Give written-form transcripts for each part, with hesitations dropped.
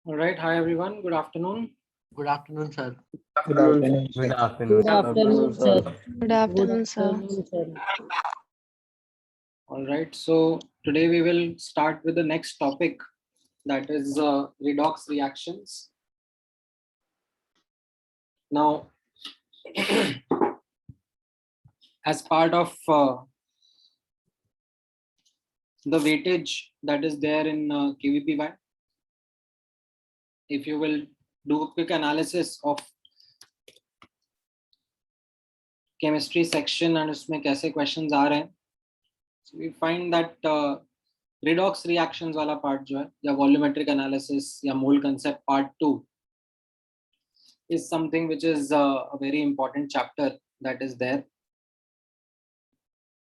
All right. Hi, everyone. Good afternoon. Good afternoon, sir. Good afternoon, Good sir. afternoon, Good sir. afternoon, sir. Good afternoon, sir. All right. So today we will start with the next topic, that is redox reactions. Now, as part of the weightage that is there in KVPY, if you will do a quick analysis of chemistry section and उसमें कैसे questions आ रहे हैं, so we find that redox reactions वाला part जो है या volumetric analysis या mole concept part 2 is something which is a very important chapter that is there.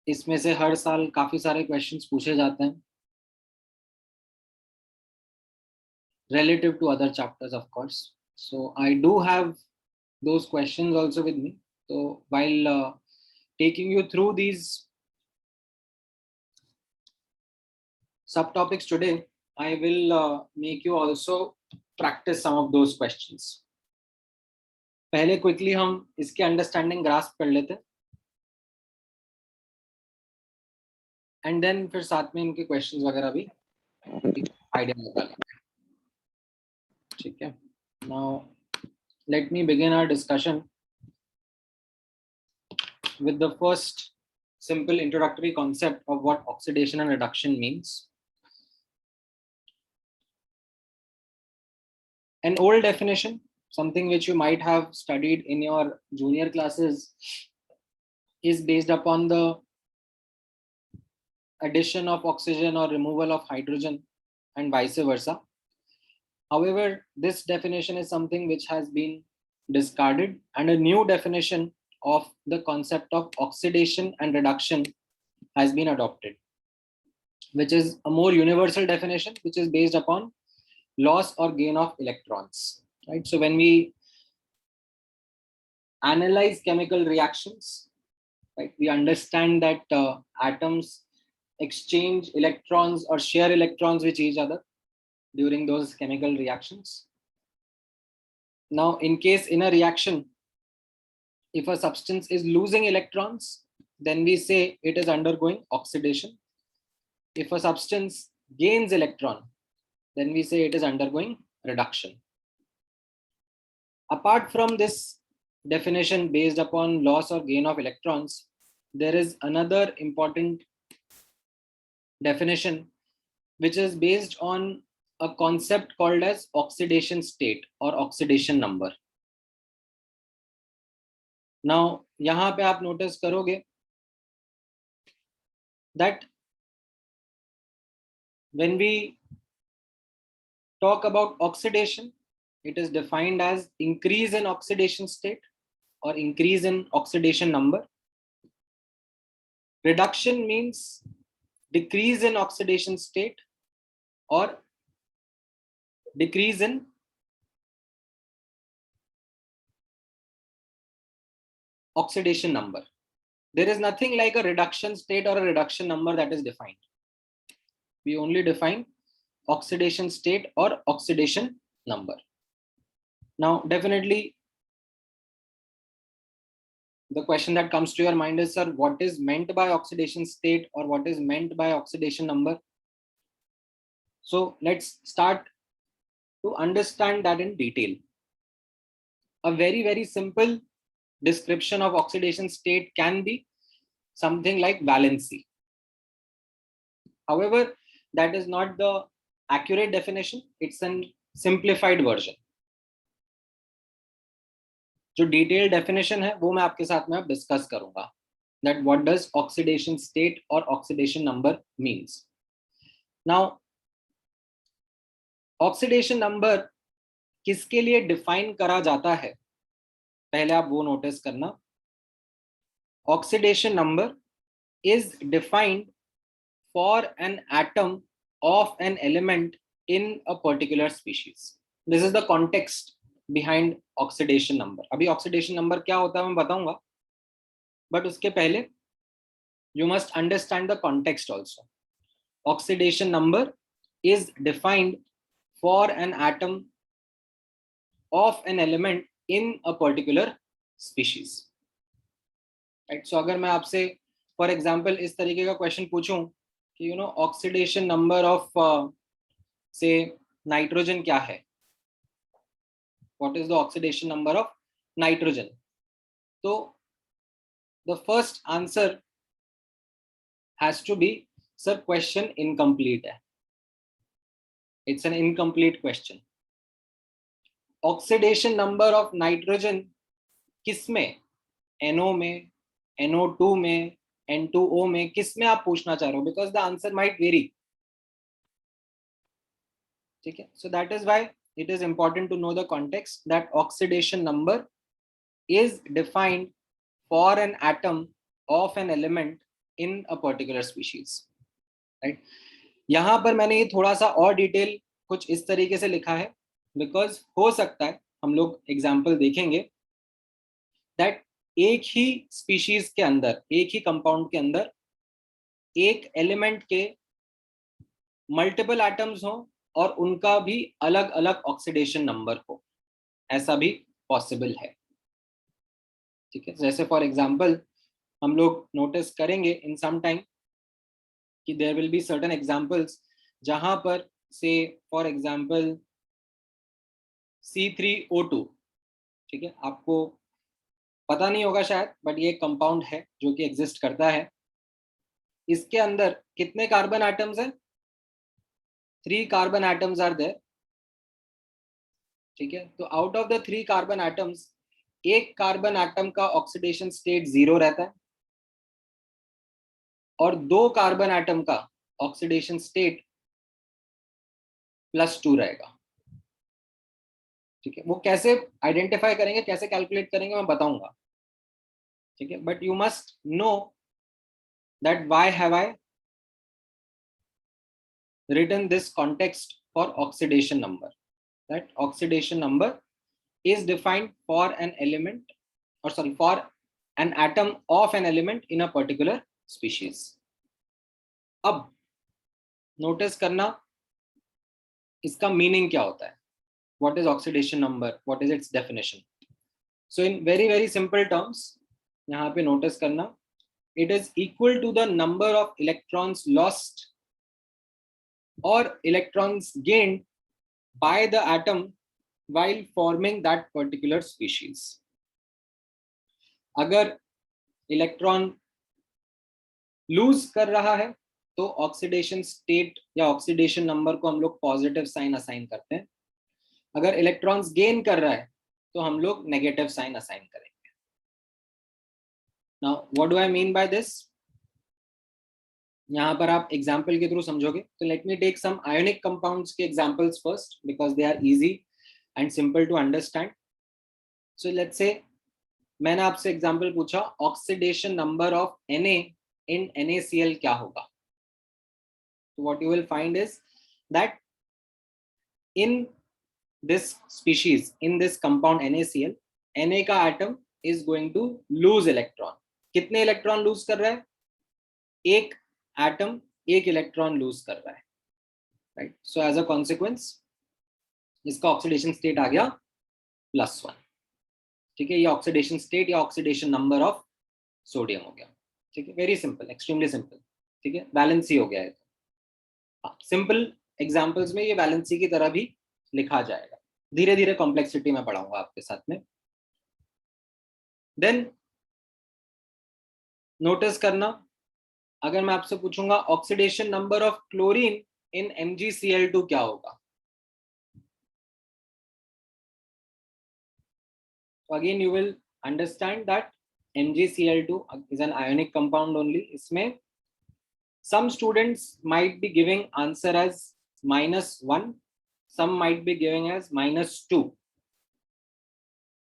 इसमें से हर साल काफी सारे क्वेश्चंस पूछे जाते हैं relative to other chapters, of course. So I do have those questions also with me. So while taking you through these subtopics today, I will make you also practice some of those questions. पहले quickly हम इसके understanding grasp कर लेते हैं, and then फिर साथ में इनके questions वगैरह भी idea निकालेंगे. ठीक है. Now let me begin our discussion with the first simple introductory concept of what oxidation and reduction means. An old definition, something which you might have studied in your junior classes, is based upon the addition of oxygen or removal of hydrogen and vice versa. However, this definition is something which has been discarded, and a new definition of the concept of oxidation and reduction has been adopted, which is a more universal definition, which is based upon loss or gain of electrons, right? So when we analyze chemical reactions, right, we understand that atoms exchange electrons or share electrons with each other during those chemical reactions. Now, in case in a reaction, if a substance is losing electrons, then we say it is undergoing oxidation. If a substance gains electron, then we say it is undergoing reduction. Apart from this definition based upon loss or gain of electrons, there is another important definition which is based on a concept called as oxidation state or oxidation number. Now, यहाँ पे आप notice करोगे that when we talk about oxidation, it is defined as increase in oxidation state or increase in oxidation number. Reduction means decrease in oxidation state or decrease in oxidation number. There is nothing like a reduction state or a reduction number that is defined. We only define oxidation state or oxidation number. Now, definitely, the question that comes to your mind is, sir, what is meant by oxidation state or what is meant by oxidation number? So let's start to understand that in detail. A very, very simple description of oxidation state can be something like valency. However, that is not the accurate definition. It's a simplified version. जो detailed definition है वो मैं आपके साथ में अब discuss करूंगा. That what does oxidation state or oxidation number means. Now, oxidation number किसके लिए define करा जाता है, पहले आप वो notice करना. Oxidation number is defined for an atom of an element in a particular species. This is the context behind oxidation number. अभी oxidation number क्या होता है मैं बताऊंगा, but उसके पहले you must understand the context also. Oxidation number is defined for an atom of an element in a particular species. Right? So अगर मैं आपसे फॉर एग्जाम्पल इस तरीके का क्वेश्चन पूछूं कि ऑक्सीडेशन नंबर ऑफ से नाइट्रोजन क्या है, what is the oxidation number of nitrogen, तो the first answer has to be sir question incomplete है, it's an incomplete question. Oxidation number of nitrogen किसमें, NO में, NO2 में, N2O में, किस में आप पूछना चाह रहे हो, because the answer might very. ठीक है, so that is why it is important to know the context that oxidation number is defined for an atom of an element in a particular species. Right? यहां पर मैंने ये थोड़ा सा और detail कुछ इस तरीके से लिखा है बिकॉज हो सकता है हम लोग एग्जाम्पल देखेंगे दैट एक ही स्पीशीज के अंदर, एक ही कंपाउंड के अंदर एक एलिमेंट के मल्टीपल एटम्स हो और उनका भी अलग अलग ऑक्सीडेशन नंबर हो, ऐसा भी पॉसिबल है. ठीक है, जैसे फॉर एग्जांपल हम लोग नोटिस करेंगे इन सम टाइम कि there will be certain examples जहां पर से फॉर एग्जांपल C3O2, ठीक है, आपको पता नहीं होगा शायद, बट ये कंपाउंड है जो कि एग्जिस्ट करता है. इसके अंदर कितने कार्बन एटम्स हैं, 3 कार्बन एटम्स आर देयर. ठीक है, तो out of the 3 carbon atoms एक कार्बन एटम का ऑक्सीडेशन स्टेट 0 रहता है और 2 कार्बन एटम का ऑक्सीडेशन स्टेट +2 रहेगा. ठीक है, वो कैसे आइडेंटिफाई करेंगे, कैसे कैलकुलेट करेंगे मैं बताऊंगा. ठीक है, but you must know that why have I written this context for oxidation number, that oxidation number is defined for an element, or sorry, for an atom of an element in a particular species. अब notice करना इसका meaning क्या होता है, what is oxidation number, what is its definition. So in very very simple terms यहाँ पे notice करना, it is equal to the number of electrons lost or electrons gained by the atom while forming that particular species. अगर electron lose कर रहा है तो oxidation state या oxidation number को हम लोग पॉजिटिव साइन असाइन करते हैं. अगर इलेक्ट्रॉन्स गेन कर रहा है तो हम लोग नेगेटिव साइन असाइन करेंगे. Now what do I mean by this, यहाँ पर आप एग्जाम्पल के थ्रू समझोगे. तो let me take some ionic compounds के examples first because they are easy and simple to understand. So let's say मैंने आपसे एग्जाम्पल पूछा oxidation number of Na in NaCl क्या होगा. So what you will find is that in this species, in this compound NaCl, Na का atom is going to lose electron. कितने electron lose कर रहा है, एक एटम एक इलेक्ट्रॉन लूज कर रहा है. Right, so as a consequence इसका ऑक्सीडेशन स्टेट आ गया +1. ठीक है, ये ऑक्सीडेशन स्टेट या ऑक्सीडेशन नंबर ऑफ सोडियम हो गया. ठीक है, वेरी सिंपल, एक्सट्रीमली सिंपल. ठीक है, वैलेंसी हो गया है. सिंपल एग्जांपल्स में ये वैलेंसी की तरह भी लिखा जाएगा, धीरे धीरे कॉम्प्लेक्सिटी में पढ़ाऊंगा आपके साथ में. देन नोटिस करना, अगर मैं आपसे पूछूंगा oxidation number of chlorine in MgCl2 क्या होगा. So again you will understand that MgCl2 is an ionic compound only. इसमें some students might be giving answer as -1, some might be giving as -2.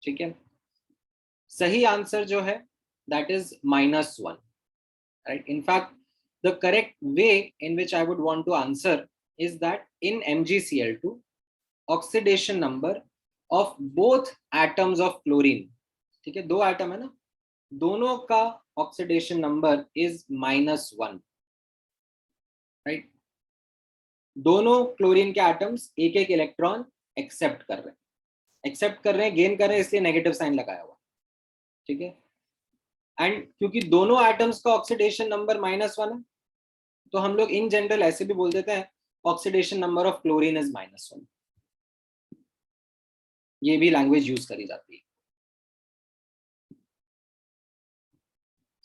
ठीक है, सही आंसर जो है that is -1. Right, in fact the correct way in which I would want to answer is that in MgCl2 oxidation number of both atoms of chlorine, ठीक है, 2 atom है ना, दोनों का ऑक्सीडेशन नंबर इज -1. राइट, दोनों chlorine के atoms एक एक इलेक्ट्रॉन एक्सेप्ट कर रहे हैं, गेन कर रहे हैं, इसलिए नेगेटिव साइन लगाया हुआ, ठीक है। एंड क्योंकि दोनों एटम्स का ऑक्सीडेशन नंबर -1 है, तो हम लोग इन जनरल ऐसे भी बोल देते हैं oxidation number of chlorine is -1। ये भी लैंग्वेज यूज करी जाती है।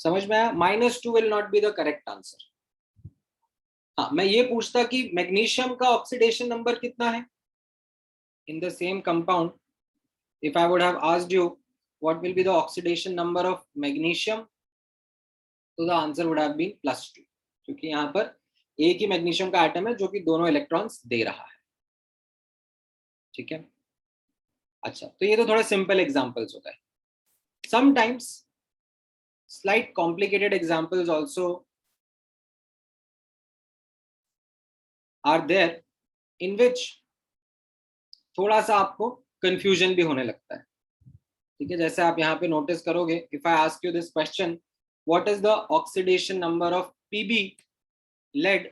समझ में आया? -2 will not be the correct answer. हाँ, मैं ये पूछता कि मैग्नीशियम का ऑक्सीडेशन नंबर कितना है in the same compound, if I would have asked you what will be the oxidation number of magnesium, तो the answer would have been +2, क्योंकि यहाँ पर एक ही मैग्नीशियम का एटम है जो कि दोनों इलेक्ट्रॉन्स दे रहा है, ठीक है। अच्छा, तो ये तो थोड़े सिंपल एग्जांपल्स होता है। Sometimes slight complicated examples also are there in which थोड़ा सा आपको कंफ्यूजन भी होने लगता है, ठीक है। जैसे आप यहाँ पे नोटिस करोगे, if I ask you this question, what is the oxidation number of PB lead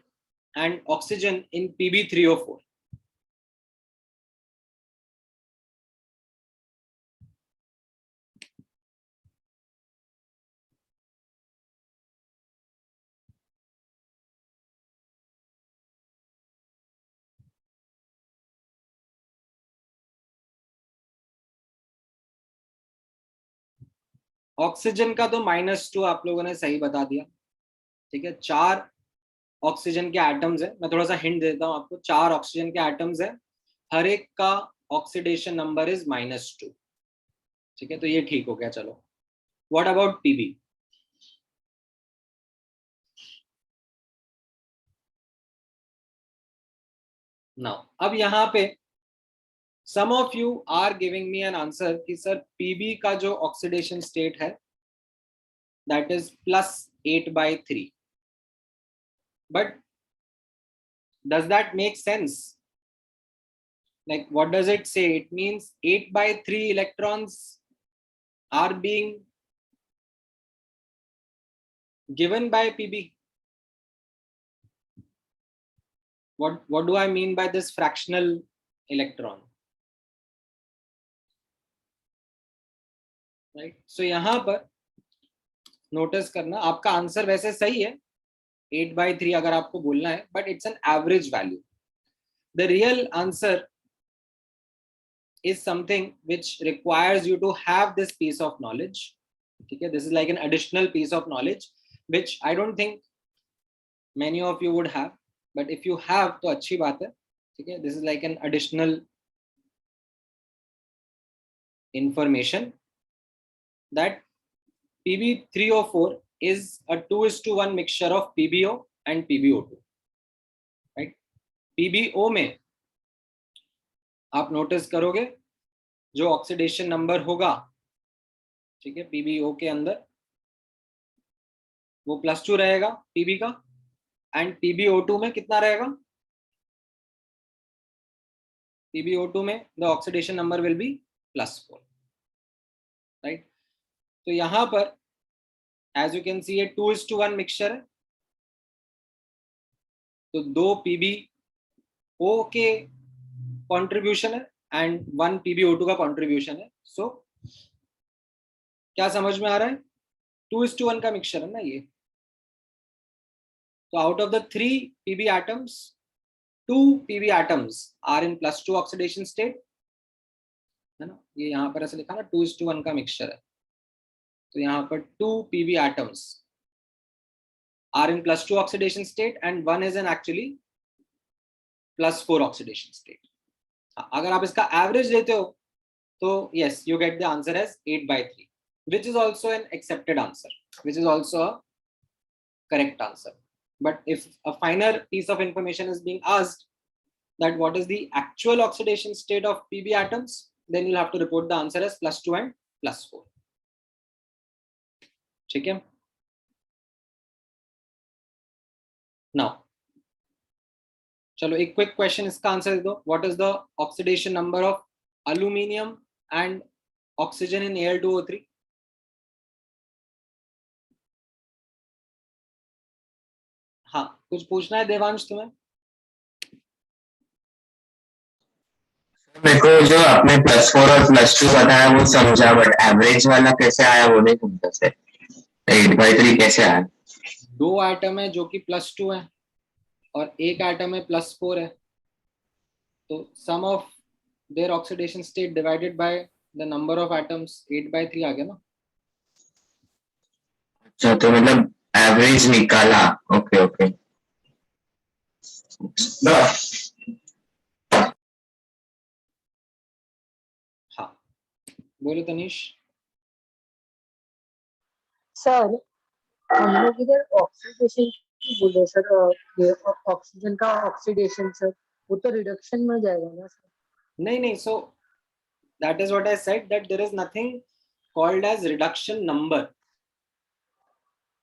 and oxygen in Pb3O4? Oxygen का तो -2 आप लोगों ने सही बता दिया, ठीक है। 4 ऑक्सीजन के एटम्स है, मैं थोड़ा सा हिंट देता हूं आपको, 4 ऑक्सीजन के एटम्स है, हर एक का ऑक्सीडेशन नंबर इज -2, ठीक है। तो ये ठीक हो गया। चलो, व्हाट अबाउट पीबी? नाउ अब यहाँ पे some of you are giving me an answer कि सर पीबी का जो ऑक्सीडेशन स्टेट है that is +8/3, but does that make sense? Like, what does it say? It means 8/3 electrons are being given by Pb. What do I mean by this fractional electron? Right? So यहाँ पर notice करना, आपका answer वैसे सही है 8/3 अगर आपको बोलना है, but it's an average value. The real answer is something which requires you to have this piece of knowledge, okay? This is like an additional piece of knowledge which I don't think many of you would have, but if you have तो अच्छी बात है, ठीक है। This is like an additional information that Pb3O4 is a 2:1 mixture of PbO and PbO2, right? PbO में आप notice करोगे जो ऑक्सीडेशन नंबर होगा, ठीक है, PbO के अंदर वो +2 रहेगा Pb का, एंड PbO2 में कितना रहेगा? PbO2 में the oxidation number will be +4, right. तो यहां पर एज यू कैन सी ये 2:1 मिक्सचर है, तो 2 PbO के कंट्रीब्यूशन है एंड 1 PbO2 का कंट्रीब्यूशन है। सो क्या समझ में आ रहा है? 2:1 का मिक्सचर है ना ये। तो out of the 3 Pb atoms, 2 Pb atoms are in +2 oxidation state, है ना। ये यहाँ पर ऐसे लिखा ना 2:1 का मिक्सचर है, तो यहाँ पर 2 Pb atoms are in +2 oxidation state and 1 is in actually +4 oxidation state. अगर आप इसका एवरेज लेते हो तो yes, you get the answer as 8/3, which is also an accepted answer, which is also a correct answer. But if a finer piece of information is being asked that what is the actual oxidation state of Pb atoms, then you'll have to report the answer as +2 and +4, ठीक है। Now चलो एक quick question इसका answer दे दो, what is the oxidation number of aluminium and oxygen in Al2O3? हाँ, कुछ पूछना है देवांश तुम्हें? मेरे को जो आपने +4 और +2 बताया वो समझा, बट एवरेज वाला कैसे आया वो नहीं समझा सर। 8/3 कैसे आया? दो एटम है जो कि +2 है और एक एटम है +4 है, तो sum of their oxidation state divided by the number of atoms 8/3 आ गया ना। अच्छा, तो मतलब एवरेज निकाला। Okay okay. हाँ, बोलो तनीश। सर हम लोग इधर ऑक्सीडेशन बोले सर, ये ऑक्सीजन का ऑक्सीडेशन सर, वो तो रिडक्शन में जाएगा ना सर? नहीं नहीं, so that is what I said, that there is nothing called as reduction number.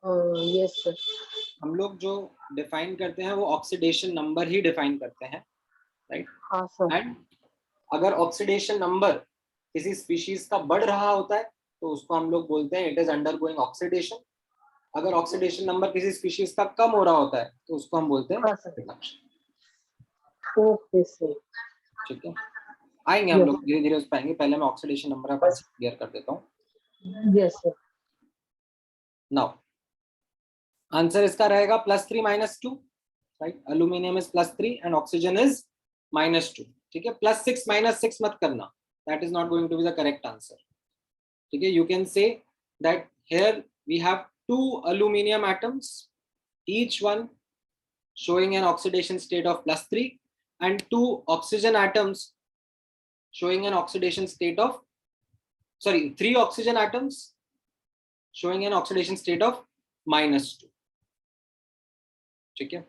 Yes sir. हम लोग जो डिफाइन करते हैं वो ऑक्सीडेशन नंबर ही डिफाइन करते हैं, राइट। हाँ सर। एंड अगर ऑक्सीडेशन नंबर किसी स्पीशीज का बढ़ रहा होता है तो उसको हम लोग बोलते हैं इट इज अंडरगोइंग ऑक्सीडेशन। अगर ऑक्सीडेशन नंबर किसी स्पीशीज का कम हो रहा होता है तो उसको हम बोलते हैं हाँ सर। रिडक्शन। Okay sir. ठीक है, आएंगे हम यस लोग धीरे धीरे उस पाएंगे, पहले मैं ऑक्सीडेशन नंबर का कॉन्सेप्ट क्लियर कर देता हूँ। Yes sir. नाउ आंसर इसका रहेगा +3 -2, right. Aluminium is +3 and oxygen is -2। ठीक है, +6 -6 मत करना, that is not going to be the correct answer. ठीक है, you can say that here we have two aluminum atoms, each one showing an oxidation state of +3, and two oxygen atoms showing an oxidation state of, sorry, three oxygen atoms showing an oxidation state of -2। ठीक है,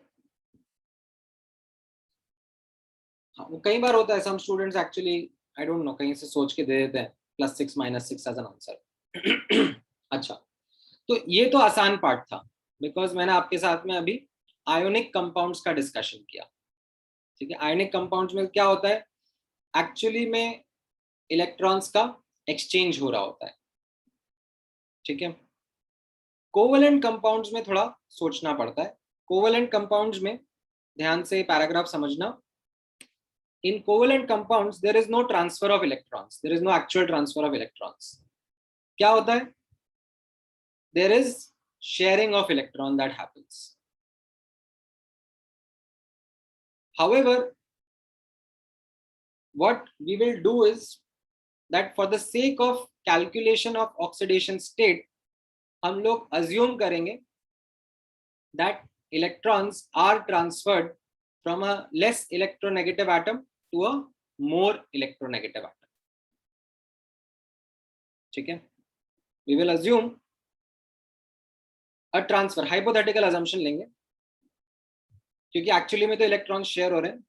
हाँ, वो कई बार होता है, some students actually I don't know कहीं से सोच के दे देते हैं +6 -6 एज एन आंसर। अच्छा, तो ये तो आसान पार्ट था, बिकॉज मैंने आपके साथ में अभी आयोनिक कंपाउंड्स का डिस्कशन किया। ठीक है, आयोनिक कंपाउंड्स में क्या होता है, एक्चुअली में इलेक्ट्रॉन्स का एक्सचेंज हो रहा होता है। ठीक है, कोवेलेंट कंपाउंड्स में थोड़ा सोचना पड़ता है। कोवेलेंट कंपाउंड्स में ध्यान से पैराग्राफ समझना। In covalent compounds there is no transfer of electrons, there is no actual transfer of electrons. क्या होता है, there is sharing of electron that happens. However, what we will do is that for the sake of calculation of oxidation state, हम लोग assume करेंगे that electrons are transferred from a less electronegative atom to a more electronegative atom। ठीक है, we will assume a transfer, hypothetical assumption लेंगे, क्योंकि actually में तो electron share हो रहे हैं,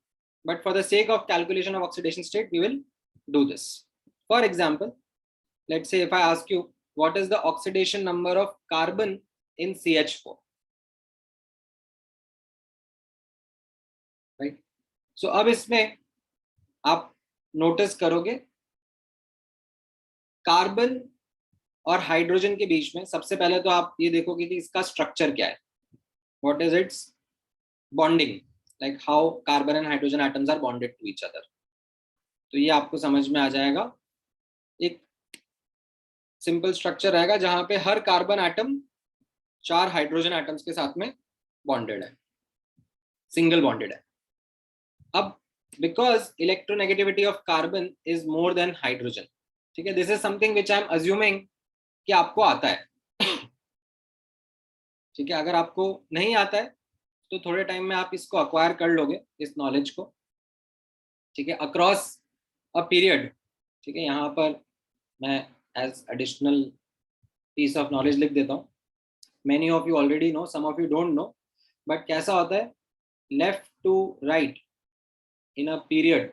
but for the sake of calculation of oxidation state we will do this। For example, let's say if I ask you what is the oxidation number of carbon in CH4, right? So अब इसमें आप notice करोगे carbon और hydrogen के बीच में सबसे पहले तो आप ये देखोगे कि इसका स्ट्रक्चर क्या है, what is its bonding, like how carbon and hydrogen atoms are bonded to each other. तो ये आपको समझ में आ जाएगा, एक सिंपल स्ट्रक्चर रहेगा जहां पे हर कार्बन एटम 4 हाइड्रोजन एटम्स के साथ में बॉन्डेड है, सिंगल बॉन्डेड है। अब because electronegativity of carbon is more than hydrogen, ठीक है, this is something which I am assuming कि आपको आता है। ठीक है, अगर आपको नहीं आता है तो थोड़े टाइम में आप इसको अक्वायर कर लोगे, इस नॉलेज को। ठीक है, अक्रॉस अ पीरियड। ठीक है, यहाँ पर मैं as additional piece of knowledge लिख देता हूँ, many of you already know, some of you don't know, but कैसा होता है, left to right in a period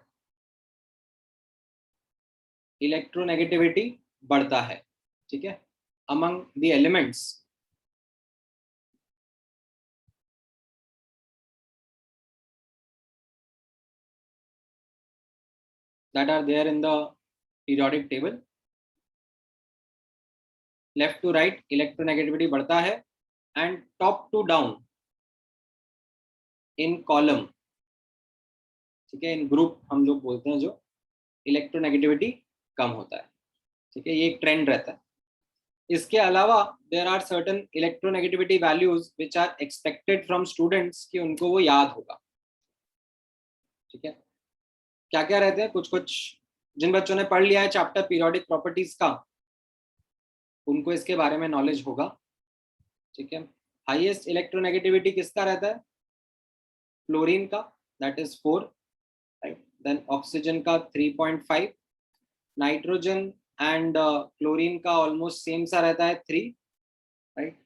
electronegativity बढ़ता है। ठीक है, among the elements that are there in the periodic table, left to right electronegativity बढ़ता है, and top to down in column, ठीक है, इन ग्रुप हम लोग बोलते हैं जो, इलेक्ट्रोनेगेटिविटी कम होता है। ठीक है, ये एक ट्रेंड रहता है। इसके अलावा there are certain electronegativity values which are expected from students कि उनको वो याद होगा। ठीक है, क्या क्या रहते हैं, कुछ कुछ जिन बच्चों ने पढ़ लिया है चैप्टर पीरियोडिक प्रॉपर्टीज का, उनको इसके बारे में नॉलेज होगा। ठीक है, हाईएस्ट इलेक्ट्रोनेगेटिविटी किसका रहता है? फ्लोरीन का, that is 4, right. Then oxygen का 3.5, नाइट्रोजन एंड क्लोरीन का ऑलमोस्ट सेम सा रहता है 3, राइट।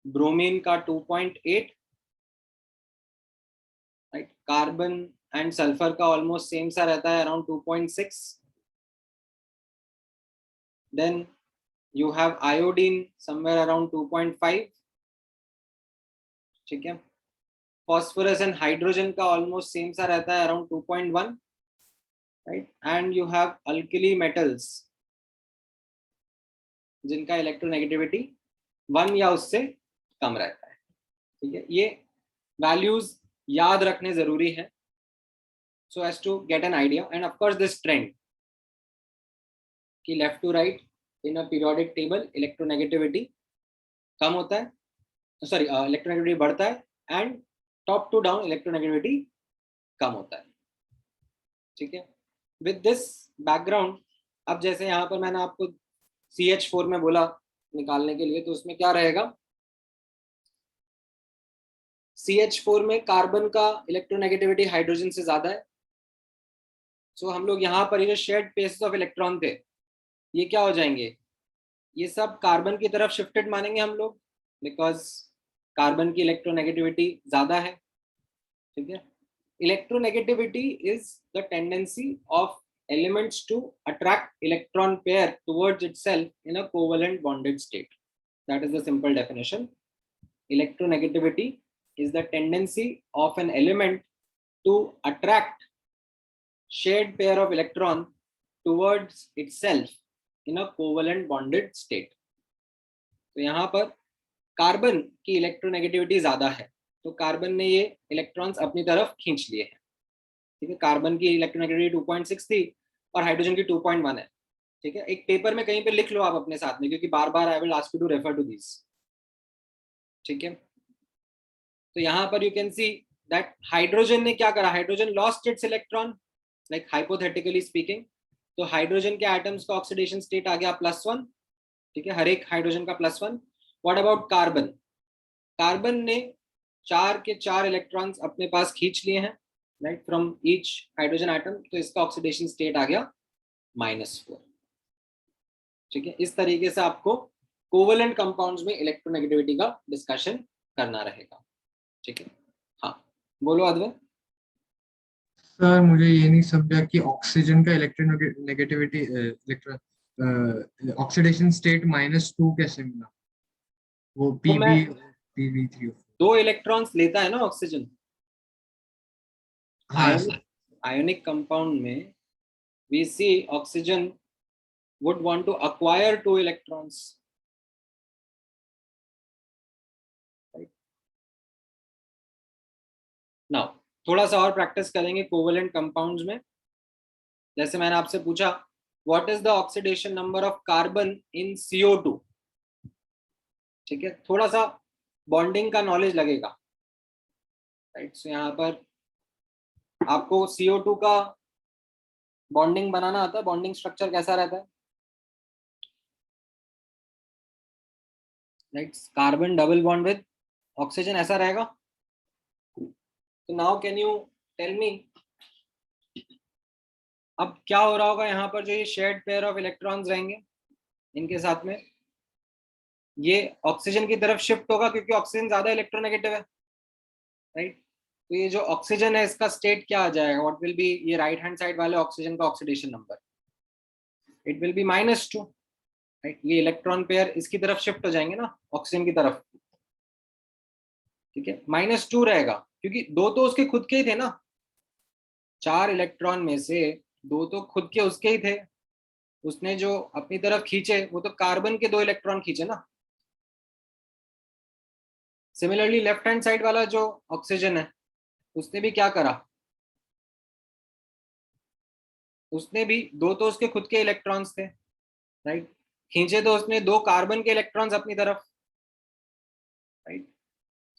ब्रोमीन का 2.8, राइट। कार्बन एंड सल्फर का ऑलमोस्ट सेम सा रहता है अराउंड 2.6। देन you have iodine somewhere around 2.5। ठीक है, phosphorus and hydrogen का almost same सा रहता है around 2.1, right। and you have alkali metals जिनका इलेक्ट्रोनेगेटिविटी 1 या उससे कम रहता है। ठीक है, ये वैल्यूज याद रखने जरूरी है so as to get an idea, and of course this trend कि left to right in a periodic table electronegativity कम होता है, सॉरी इलेक्ट्रोनेगेटिविटी बढ़ता है, and top to down electronegativity कम होता है। ठीक है, विद दिस बैकग्राउंड, अब जैसे यहाँ पर मैंने आपको CH4 में बोला निकालने के लिए, तो उसमें क्या रहेगा? CH4 में कार्बन का इलेक्ट्रोनेगेटिविटी हाइड्रोजन से ज्यादा है। सो हम लोग यहाँ पर ये जो शेयर्ड पेसेस ऑफ इलेक्ट्रॉन थे, ये क्या हो जाएंगे? ये सब कार्बन की तरफ शिफ्टेड मानेंगे हम लोग, बिकॉज कार्बन की इलेक्ट्रोनेगेटिविटी ज्यादा है। ठीक है, electronegativity is the tendency of elements to attract electron pair towards itself in a covalent bonded state. That is the simple definition. Electronegativity is the tendency of an element to attract shared pair of electron towards itself in a covalent bonded state. तो यहाँ पर carbon की electronegativity ज्यादा है, तो carbon ने ये electrons अपनी तरफ खींच लिए हैं। ठीक है, कार्बन की इलेक्ट्रोनेगेटिविटी 2.6 थी और हाइड्रोजन की 2.1 है। ठीक है, एक पेपर में कहीं पे लिख लो आप अपने साथ में, क्योंकि बार बार I will ask you to refer to this. ठीक है, तो यहाँ पर you can see that hydrogen ने क्या करा, hydrogen lost its electron, like hypothetically speaking. तो हाइड्रोजन के एटम्स का ऑक्सीडेशन स्टेट आ गया +1। ठीक है, हर एक हाइड्रोजन का +1। What about carbon? कार्बन ने 4 के 4 इलेक्ट्रॉन्स अपने पास खींच लिए हैं, right, from each hydrogen atom. तो इसका ऑक्सीडेशन स्टेट आ गया -4। ठीक है, इस तरीके से आपको कोवेलेंट कंपाउंड्स में इलेक्ट्रोनेगेटिविटी का डिस्कशन करना रहेगा। ठीक है, हाँ बोलो अद्वैत। सर मुझे ये नहीं समझा कि ऑक्सीजन का इलेक्ट्रोनेगेटिविटी ऑक्सीडेशन स्टेट -2 कैसे मिला? वो तो मैं PB3। 2 इलेक्ट्रॉन्स लेता है ना ऑक्सीजन। हाँ सर। आयोनिक कंपाउंड में we see oxygen would want to acquire 2 electrons, right? Now थोड़ा सा और प्रैक्टिस करेंगे कोवेलेंट कंपाउंड्स में। जैसे मैंने आपसे पूछा what is the oxidation number of carbon in CO2। ठीक है, थोड़ा सा बॉन्डिंग का नॉलेज लगेगा, राइट। सो यहाँ पर आपको CO2 का बॉन्डिंग बनाना आता है, बॉन्डिंग स्ट्रक्चर कैसा रहता है, right. Carbon double bond with oxygen, ऐसा रहेगा। तो now can you tell me, अब क्या हो रहा होगा यहाँ पर? जो ये शेयर्ड पेयर ऑफ इलेक्ट्रॉन्स रहेंगे, इनके साथ में ये ऑक्सीजन की तरफ शिफ्ट होगा, क्योंकि ऑक्सीजन ज्यादा इलेक्ट्रोनेगेटिव है, राइट। तो ये जो ऑक्सीजन है इसका स्टेट क्या आ जाएगा? व्हाट विल बी ये राइट हैंड साइड वाले ऑक्सीजन का oxidation number? It will be -2, right. ये इलेक्ट्रॉन पेयर इसकी तरफ शिफ्ट हो जाएंगे ना, ऑक्सीजन की तरफ। ठीक है, -2 रहेगा, क्योंकि 2 तो उसके खुद के ही थे ना। 4 इलेक्ट्रॉन में से 2 तो खुद के उसके ही थे, उसने जो अपनी तरफ खींचे वो तो कार्बन के 2 इलेक्ट्रॉन खींचे ना। सिमिलरली लेफ्ट हैंड साइड वाला जो ऑक्सीजन है उसने भी क्या करा, उसने भी दो तो उसके खुद के इलेक्ट्रॉन्स थे, राइट, खींचे तो उसने दो कार्बन के इलेक्ट्रॉन्स अपनी तरफ, राइट।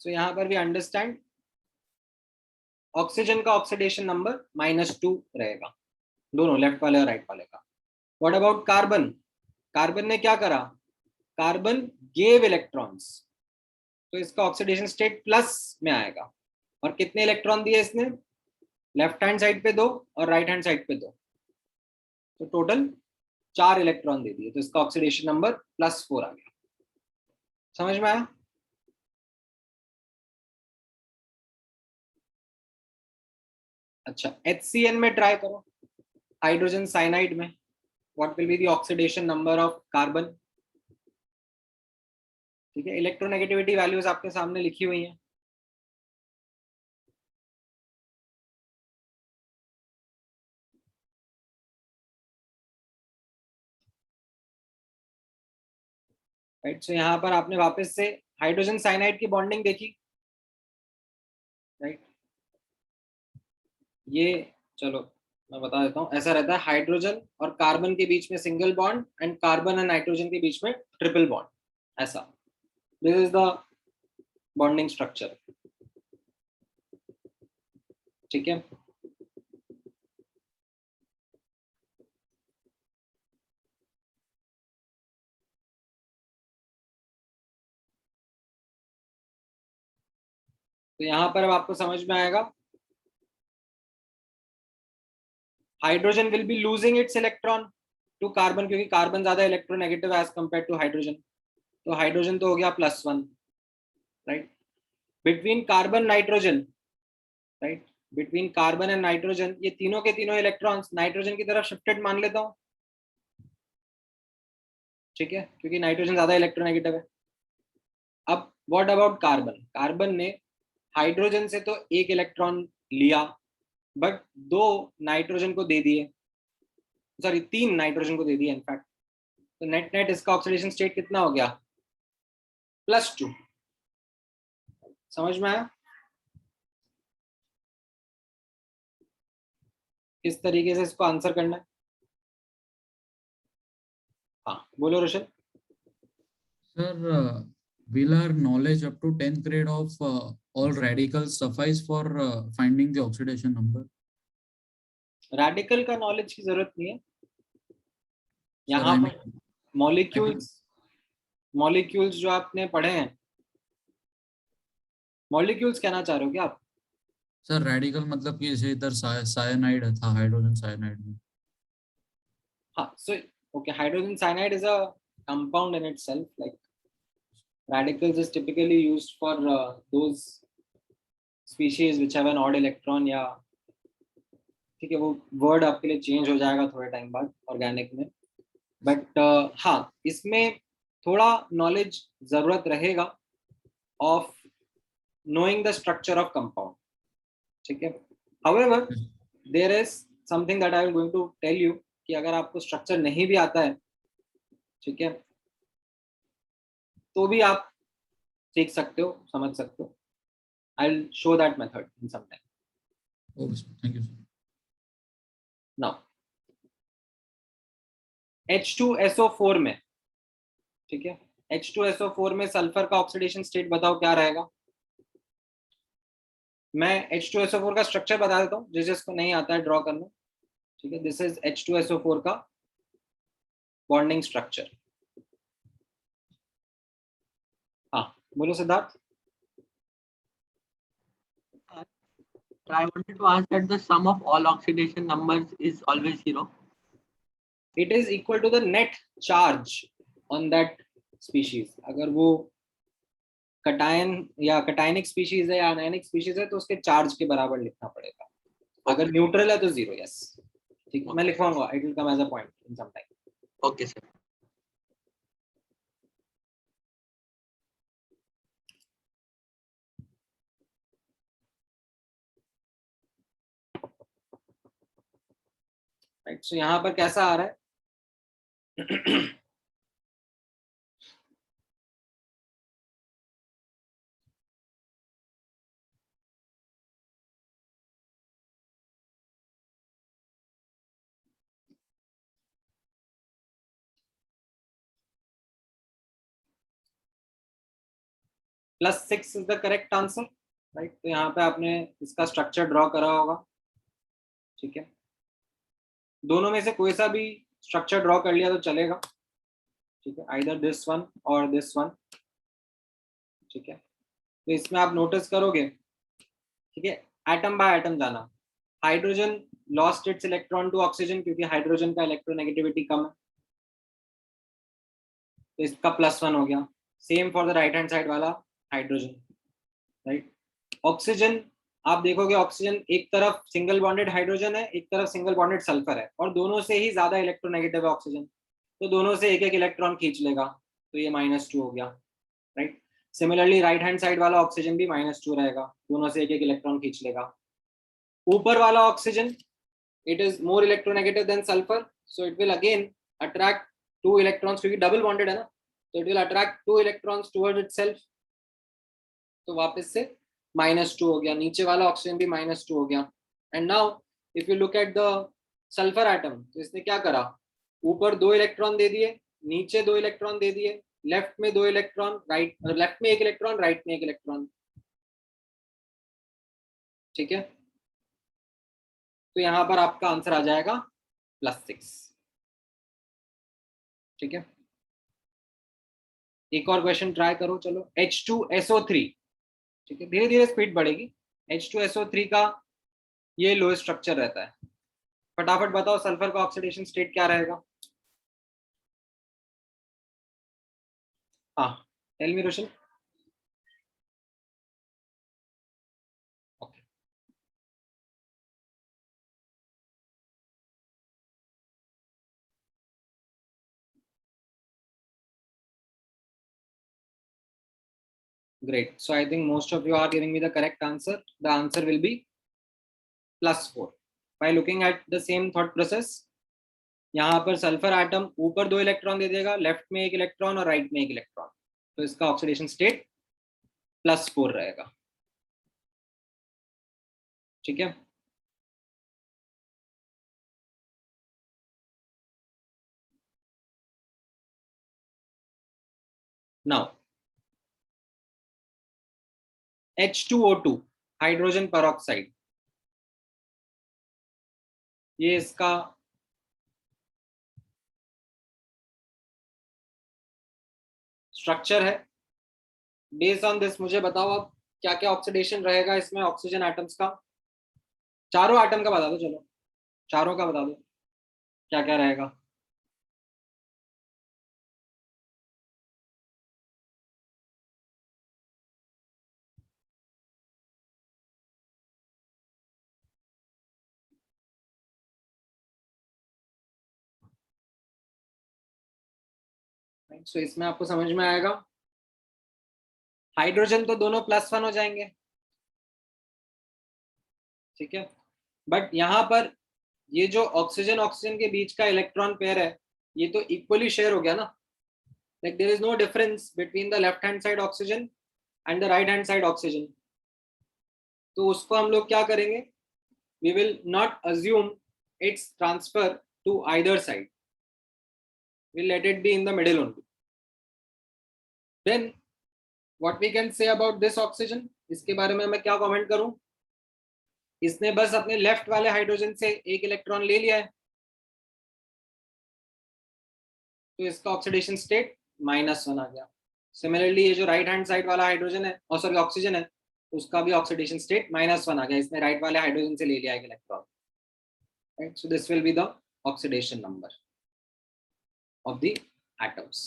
सो यहां पर भी अंडरस्टैंड ऑक्सीजन का ऑक्सीडेशन नंबर -2 रहेगा, दोनों लेफ्ट वाले और राइट वाले का। What about carbon? कार्बन ने क्या करा? कार्बन गेव इलेक्ट्रॉन्स, तो इसका ऑक्सीडेशन स्टेट प्लस में आएगा। और कितने इलेक्ट्रॉन दिए इसने? लेफ्ट हैंड साइड पे दो और राइट हैंड साइड पे दो, तो टोटल 4 इलेक्ट्रॉन दे दिए, तो इसका ऑक्सीडेशन नंबर +4 आ गया। समझ में आया? अच्छा, HCN में ट्राई करो, हाइड्रोजन साइनाइड में, what will be the oxidation number of carbon? ठीक है, इलेक्ट्रोनेगेटिविटी वैल्यूज आपके सामने लिखी हुई हैं। राइट, सो यहाँ पर आपने वापस से हाइड्रोजन साइनाइड की बॉन्डिंग देखी, राइट। ये चलो मैं बता देता हूँ, ऐसा रहता है, हाइड्रोजन और कार्बन के बीच में single bond and carbon and nitrogen के बीच में ट्रिपल बॉन्ड, ऐसा। This is the bonding structure, ठीक है। तो यहां पर अब आपको समझ में आएगा, hydrogen will be losing its electron to carbon, क्योंकि कार्बन ज्यादा electronegative as compare to hydrogen, तो हाइड्रोजन तो हो गया +1, right. Between carbon nitrogen, right, between carbon and nitrogen, ये तीनों के तीनों इलेक्ट्रॉन्स नाइट्रोजन की तरफ शिफ्टेड मान लेता हूं, ठीक है, क्योंकि नाइट्रोजन ज्यादा इलेक्ट्रोनेगेटिव है। अब व्हाट अबाउट कार्बन? कार्बन ने हाइड्रोजन से तो एक इलेक्ट्रॉन लिया, बट 2 नाइट्रोजन को दे दिए, सॉरी 3 नाइट्रोजन को दे दिए इनफैक्ट, तो नेट नेट इसका ऑक्सीडेशन स्टेट कितना हो गया? +2। समझ में आया किस तरीके से इसको आंसर करना है? हाँ बोलो रोशन। Sir, will our knowledge up to 10th grade of all radicals suffice for finding the oxidation number? Radical का नॉलेज की जरूरत नहीं है Sir, यहाँ I पर। mean, मॉलिक्यूल्स जो आपने पढ़े हैं, मॉलिक्यूल्स कहना चाह रहे हो क्या आप? sir, radical मतलब कि जैसे इधर cyanide था हाइड्रोजन साइनाइड में। हाँ, so okay, hydrogen cyanide is a compound in itself. Like radicals is typically used for those species which have an odd electron, या ठीक है, वो वर्ड आपके लिए चेंज हो जाएगा थोड़े टाइम बाद ऑर्गेनिक में, बट हाँ इसमें थोड़ा नॉलेज जरूरत रहेगा of knowing the structure of compound, ठीक है। however there is something that I am going to tell you कि अगर आपको स्ट्रक्चर नहीं भी आता है, ठीक है, तो भी आप सीख सकते हो, समझ सकते हो। I'll show that method in some time. Okay, sir. Thank you, sir. Now H2SO4 में, ठीक है, H2SO4 में सल्फर का ऑक्सीडेशन स्टेट बताओ क्या रहेगा? मैं H2SO4 का स्ट्रक्चर बता देता हूँ जिसको नहीं आता है ड्रॉ करना, ठीक है। दिस इज H2SO4 का बॉन्डिंग स्ट्रक्चर। हाँ बोलो Siddharth. I wanted to ask that the sum of all oxidation numbers is always 0. It is equal to the net charge on that species. अगर वो कटायन या कटायनिक स्पीशीज है या anionic species है तो उसके चार्ज के बराबर लिखना पड़ेगा। अगर न्यूट्रल है तो 0, यस, ठीक है, मैं लिखवाऊंगा, it will come as a point in some time. Okay, sir. Right, so यहाँ पर कैसा आ रहा है? +6 इज द करेक्ट आंसर, राइट। तो यहाँ पे आपने इसका स्ट्रक्चर ड्रॉ करा होगा, ठीक है। दोनों में से कोई सा भी स्ट्रक्चर ड्रॉ कर लिया तो चलेगा, ठीक है, आइदर दिस वन और दिस वन, ठीक है। तो इसमें आप नोटिस करोगे, ठीक है, एटम बाय एटम जाना। Hydrogen lost its electron to oxygen क्योंकि हाइड्रोजन का इलेक्ट्रोनेगेटिविटी कम है, तो इसका +1 हो गया। Same for the right hand side वाला हाइड्रोजन, राइट। ऑक्सीजन आप देखोगे, ऑक्सीजन एक तरफ सिंगल बॉन्डेड हाइड्रोजन है, एक तरफ सिंगल बॉन्डेड सल्फर है, और दोनों से ही ज्यादा इलेक्ट्रोनेगेटिव है ऑक्सीजन, तो दोनों से एक एक इलेक्ट्रॉन खींच लेगा, तो ये -2 हो गया, right. Similarly right hand side वाला ऑक्सीजन भी -2 रहेगा, दोनों से एक एक इलेक्ट्रॉन खींच लेगा। ऊपर वाला oxygen, it is more electronegative than sulphur, so it will again attract 2 electrons, क्योंकि डबल बॉन्डेड है ना, तो it will attract 2 electrons towards itself, तो वापस से -2 हो गया। नीचे वाला ऑक्सीजन भी -2 हो गया। And now if you look at the sulphur atom, तो इसने क्या करा, ऊपर 2 इलेक्ट्रॉन दे दिए, नीचे 2 इलेक्ट्रॉन दे दिए, लेफ्ट में 2 इलेक्ट्रॉन, राइट, लेफ्ट में 1 इलेक्ट्रॉन, राइट में 1 इलेक्ट्रॉन, ठीक है। तो यहां पर आपका आंसर आ जाएगा +6, ठीक है। एक और क्वेश्चन ट्राई करो, चलो। H2SO3, ठीक है, धीरे धीरे स्पीड बढ़ेगी। H2SO3 का ये लो स्ट्रक्चर रहता है। फटाफट बताओ सल्फर का ऑक्सीडेशन स्टेट क्या रहेगा? हाँ, tell me Roshan. Great. So I think most of you are giving me the correct answer. The answer will be +4. By looking at the same thought process, यहाँ पर सल्फर एटम ऊपर 2 electron दे देगा, left में 1 electron और right में 1 electron, तो इसका oxidation state +4 रहेगा, ठीक है। नाउ H2O2 हाइड्रोजन पेरोक्साइड, ये इसका स्ट्रक्चर है। बेस्ड ऑन दिस मुझे बताओ अब क्या क्या ऑक्सीडेशन रहेगा इसमें ऑक्सीजन एटम्स का। चारों एटम का बता दो, चलो चारों का बता दो क्या क्या रहेगा। सो इसमें आपको समझ में आएगा, हाइड्रोजन तो दोनों +1 हो जाएंगे, ठीक है। बट यहाँ पर ये जो ऑक्सीजन ऑक्सीजन के बीच का इलेक्ट्रॉन पेयर है, ये तो इक्वली शेयर हो गया ना, like there is no difference between the left hand side oxygen and the right hand side oxygen. तो उसको हम लोग क्या करेंगे, we will not assume its transfer to either side, we'll let it be in the middle only. Then what we can say about this oxygen, इसके बारे में मैं क्या कमेंट करूं, इसने बस अपने लेफ्ट वाले हाइड्रोजन से 1 इलेक्ट्रॉन ले लिया है, तो इसका ऑक्सीडेशन स्टेट -1 आ गया। सिमिलरली ये जो राइट हैंड साइड वाला हाइड्रोजन है, और सॉरी ऑक्सीजन है, उसका भी ऑक्सीडेशन स्टेट -1 आ गया, इसने राइट वाले हाइड्रोजन से ले लिया 1 electron, right. So this will be the oxidation number of the atoms.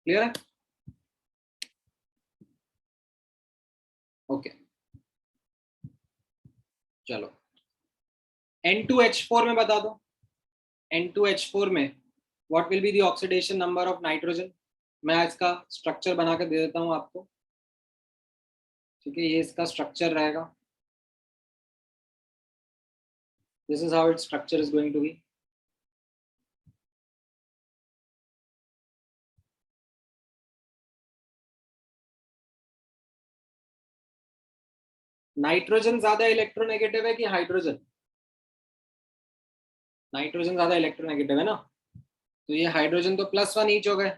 Clear है? Okay. चलो N2H4 में बता दो, N2H4 में what will be the oxidation number of nitrogen? मैं इसका स्ट्रक्चर बना कर दे देता हूं आपको, ठीक है। ये इसका स्ट्रक्चर रहेगा, this is how its structure is going to be. Nitrogen ज्यादा इलेक्ट्रोनेगेटिव है कि हाइड्रोजन? नाइट्रोजन ज्यादा इलेक्ट्रोनेगेटिव है ना, तो ये हाइड्रोजन तो +1 ईच हो गए।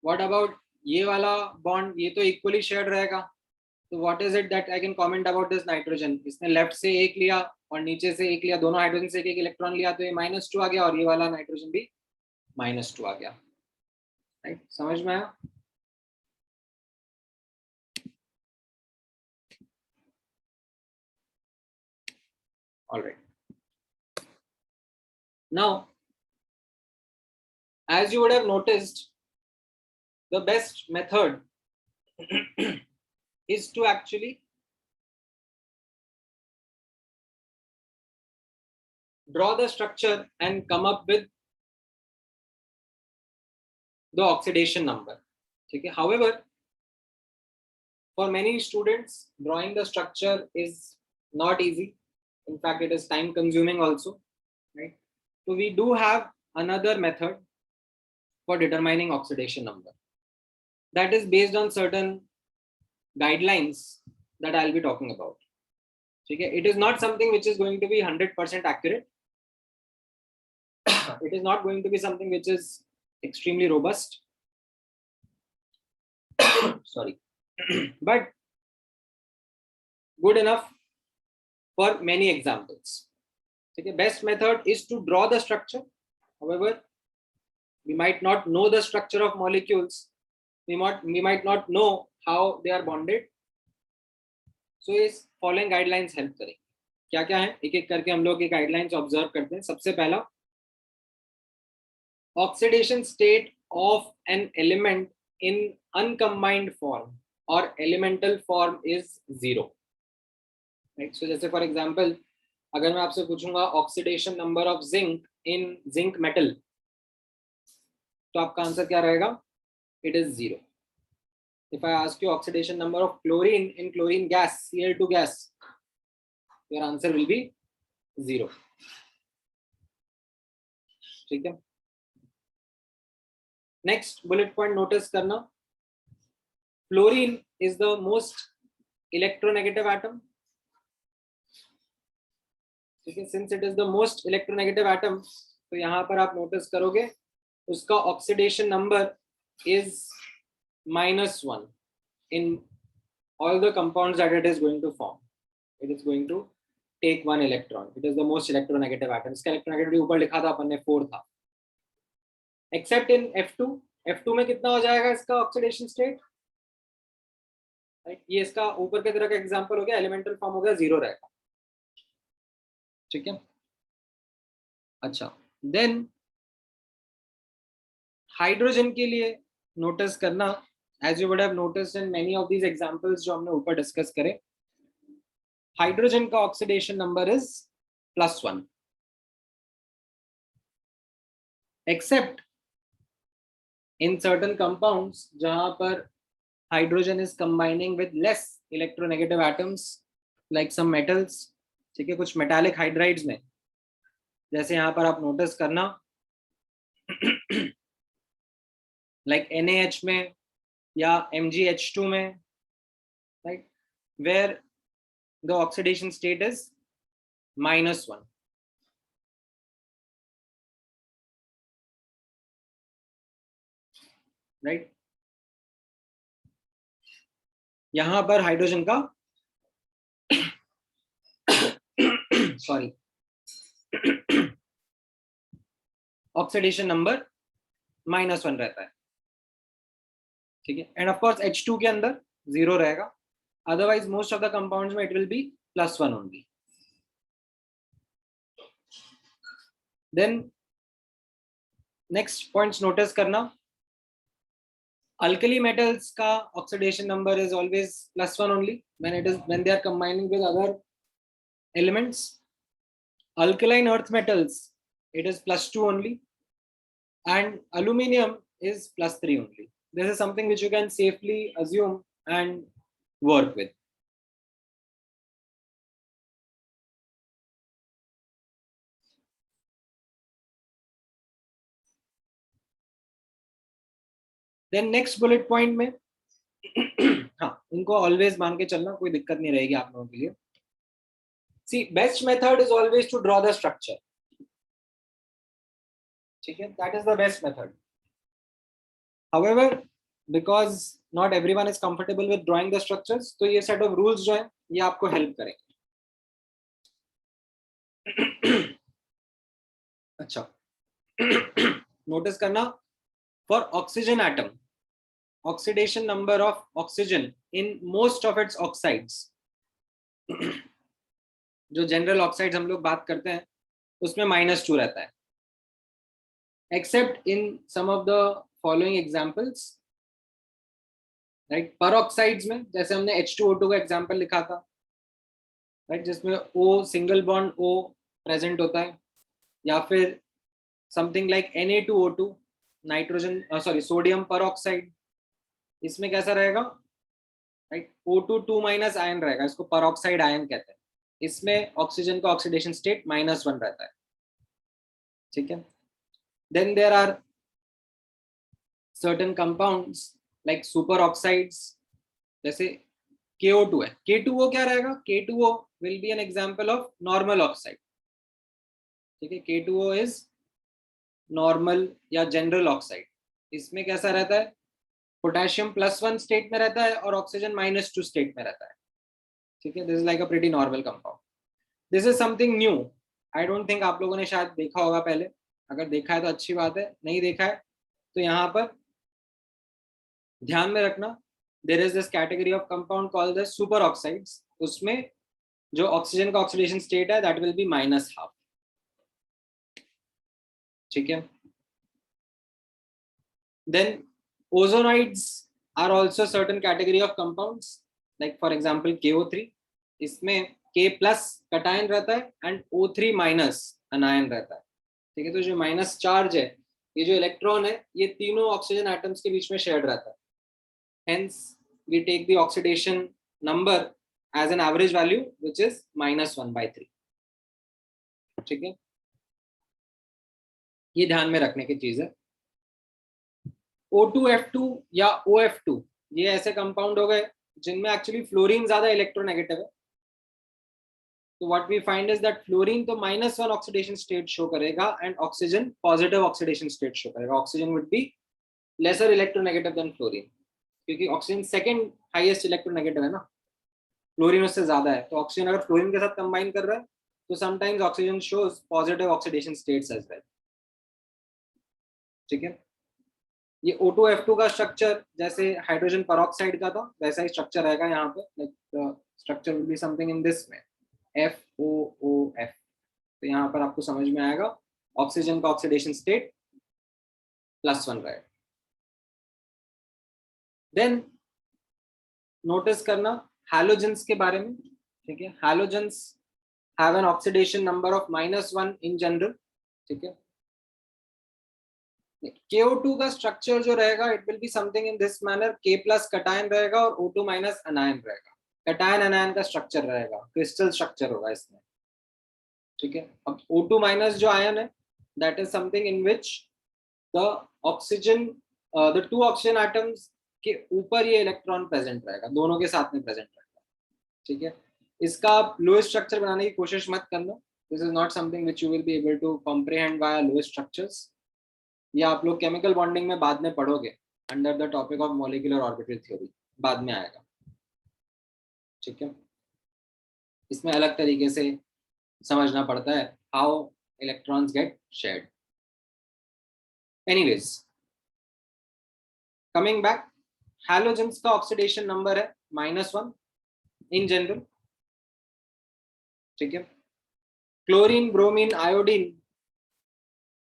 व्हाट अबाउट ये वाला बॉन्ड ये तो इक्वली शेयर्ड रहेगा, तो what is it that I can comment about this nitrogen, इसने लेफ्ट से एक लिया और नीचे से एक लिया, दोनों हाइड्रोजन से एक इलेक्ट्रॉन लिया, तो ये -2 आ गया और ये वाला नाइट्रोजन भी -2 आ गया। राइट, समझ में आया? All right. Now, as you would have noticed, the best method is to actually draw the structure and come up with the oxidation number. Okay. However, for many students, drawing the structure is not easy. In fact, it is time consuming also, right? So we do have another method for determining oxidation number. That is based on certain guidelines that I'll be talking about. Okay? It is not something which is going to be 100% accurate. It is not going to be something which is extremely robust. Sorry. But good enough for many examples. Okay, best method is to draw the structure. However, we might not know the structure of molecules. We might not know how they are bonded. So इस following guidelines help करेंगे. क्या क्या है एक एक करके हम लोग ये guidelines observe करते हैं. सबसे पहला, oxidation state of an element in uncombined form or elemental form is 0. Right? So जैसे for example, अगर मैं आपसे पूछूंगा oxidation number of zinc in zinc metal, तो आपका आंसर क्या रहेगा? It is 0. If I ask you oxidation number of chlorine in chlorine gas, Cl2 gas, your answer will be 0. ठीक है. Next bullet point notice करना, fluorine is the most electronegative atom. ठीक है, since it is the most electronegative atom, तो यहाँ पर आप notice करोगे उसका oxidation number is -1 in all the compounds that it is going to form. It is going to take 1 electron. It is the most electronegative atom. इसका electronegativity ऊपर लिखा था अपन ने 4 था. Except in F2. F2 में कितना हो जाएगा इसका oxidation state? Right? ये इसका ऊपर की तरह का एग्जांपल हो गया, एलिमेंटल फॉर्म हो गया, 0 रहेगा. ठीक है. अच्छा, देन हाइड्रोजन के लिए नोटिस करना, as you would have noticed in many of these examples जो हमने ऊपर डिस्कस करे, हाइड्रोजन का oxidation number is +1, except in certain compounds जहां पर hydrogen is combining with less electronegative atoms like some metals. ठीक है, कुछ मेटालिक हाइड्राइड्स में, जैसे यहाँ पर आप नोटिस करना लाइक NaH में या MgH2 में, right, where the oxidation state is -1. Right? यहां पर हाइड्रोजन का सॉरी ऑक्सीडेशन नंबर -1 रहता है. ठीक है, एंड ऑफ कोर्स H2 के अंदर 0 रहेगा. Otherwise, most of the compounds में it will be +1 only. Then next points notice करना, alkali metals का oxidation number is always +1 only when they are combining with other elements. Alkaline earth metals, it is +2 only, and aluminium is +3 only. This is something which you can safely assume and work with. Then next bullet point में हाँ, इनको always मान के चलना, कोई दिक्कत नहीं रहेगी आप लोगों के लिए. See, best method is always to draw the structure. ठीक है, that is the best method. However, because not everyone is comfortable with drawing the structures, तो ये सेट ऑफ रूल्स जो है ये आपको हेल्प करेंगे. अच्छा, नोटिस करना, for oxygen atom, oxidation number of oxygen in most of its oxides, जो जनरल ऑक्साइड्स हम लोग बात करते हैं उसमें -2 रहता है, except in some of the following examples. Right, पर ऑक्साइड्स में जैसे हमने H2O2 का एग्जांपल लिखा था, राइट, जिसमें O single bond O present होता है, या फिर something like Na2O2 nitrogen sodium पर ऑक्साइड, इसमें कैसा रहेगा, राइट, O2 2- आयन रहेगा, इसको पर ऑक्साइड आयन कहते हैं. इसमें ऑक्सीजन का ऑक्सीडेशन स्टेट -1 रहता है. ठीक है. Then there are certain compounds like super oxides, जैसे KO2 है. K2O क्या रहेगा, K2O will be an example of normal oxide. ठीक है, K2O इज नॉर्मल या जनरल ऑक्साइड. इसमें कैसा रहता है, पोटेशियम +1 स्टेट में रहता है और ऑक्सीजन -2 स्टेट में रहता है. ठीक है, this is like a pretty normal compound. This is something new, I don't think आप लोगों ने शायद देखा होगा पहले. अगर देखा है तो अच्छी बात है, नहीं देखा है तो यहाँ पर ध्यान में रखना, there is this category of compound called the super oxides. उसमें जो ऑक्सीजन का ऑक्सीडेशन स्टेट है दैट विल बी -1/2. ठीक है. Then ozonides are also certain category of compounds, like for example KO3. इसमें K+ कटायन रहता है एंड O3- अनायन रहता है. ठीक है, तो जो माइनस चार्ज है, ये जो इलेक्ट्रॉन है, ये तीनों ऑक्सीजन एटम्स के बीच में शेयर्ड रहता है. Hence we take the oxidation number as an average value which is -1/3. ठीक है, ये ध्यान में रखने की चीज है. O2F2 या OF2, ये ऐसे कंपाउंड हो गए जिनमें एक्चुअली फ्लोरीन ज्यादा इलेक्ट्रोनेगेटिव है. तो what we find is that fluorine तो -1 ऑक्सीडेशन स्टेट शो करेगा and oxygen positive oxidation state show करेगा. Oxygen would be lesser electronegative than fluorine, क्योंकि ऑक्सीजन सेकंड हाईएस्ट इलेक्ट्रोनेगेटिव है ना, फ्लोरीन उससे ज्यादा है. तो ऑक्सीजन अगर फ्लोरीन के साथ कंबाइन कर रहा है तो sometimes oxygen shows positive oxidation states as well. ठीक है, ये O2F2 का स्ट्रक्चर जैसे हाइड्रोजन परऑक्साइड का था वैसा ही स्ट्रक्चर रहेगा यहाँ पे. Like structure will be something in this में, FOOF. तो यहाँ पर आपको समझ में आएगा ऑक्सीजन का ऑक्सीडेशन स्टेट +1 रहेगा. देन नोटिस करना हैलोजेंस के बारे में. ठीक है, halogens have an oxidation number of -1 in general. ठीक है, KO2 का स्ट्रक्चर जो रहेगा it will be something in this manner, K+ cation रहेगा और O2- अनायन रहेगा. कटायन अनायन का स्ट्रक्चर रहेगा, क्रिस्टल स्ट्रक्चर होगा इसमें. ठीक है, अब O2- जो आयन है that is something in which the oxygen the 2 oxygen atoms के ऊपर ये इलेक्ट्रॉन प्रेजेंट रहेगा, दोनों के साथ में प्रेजेंट रहेगा. ठीक है, इसका आप लोएस्ट स्ट्रक्चर बनाने की कोशिश मत करना. This is not something which you will be able to comprehend by lowest structures. ये आप लोग केमिकल बॉन्डिंग में बाद में पढ़ोगे under the topic of molecular orbital theory, बाद में आएगा. ठीक है, इसमें अलग तरीके से समझना पड़ता है how electrons get shared. Anyways, coming back, halogens का ऑक्सीडेशन नंबर है -1 इन जनरल. ठीक है, क्लोरीन, ब्रोमीन, आयोडीन.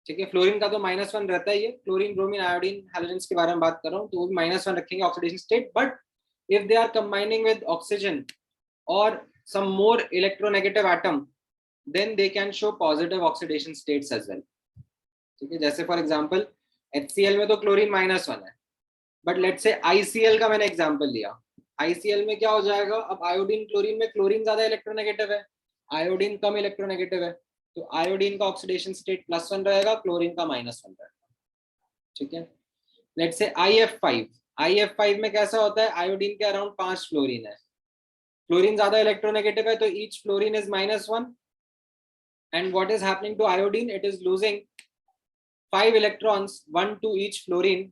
ठीक है, फ्लोरीन का तो -1 रहता ही है. क्लोरीन, ब्रोमीन, आयोडीन हैलोजेंस के बारे में बात कर रहा हूँ, तो वो भी -1 रखेंगे oxidation state. But if they are combining with oxygen और some more electronegative atom, then they can show positive oxidation states as well. ठीक है, जैसे फॉर एग्जांपल HCl में तो क्लोरीन -1 है, बट लेट्स से ICl का मैंने एग्जांपल लिया. ICl में क्या हो जाएगा, अब आयोडीन क्लोरीन में क्लोरीन ज्यादा इलेक्ट्रोनेगेटिव है, आयोडीन कम इलेक्ट्रोनेगेटिव है, तो आयोडीन का ऑक्सीडेशन स्टेट +1 रहेगा, क्लोरीन का -1 रहेगा. ठीक है, लेट्स से IF5 में कैसा होता है, आयोडीन के अराउंड 5 फ्लोरीन है, फ्लोरीन ज्यादा इलेक्ट्रोनेगेटिव है, तो each fluorine is -1 and what is happening to iodine, it is losing 5 electrons, 1 to each fluorine,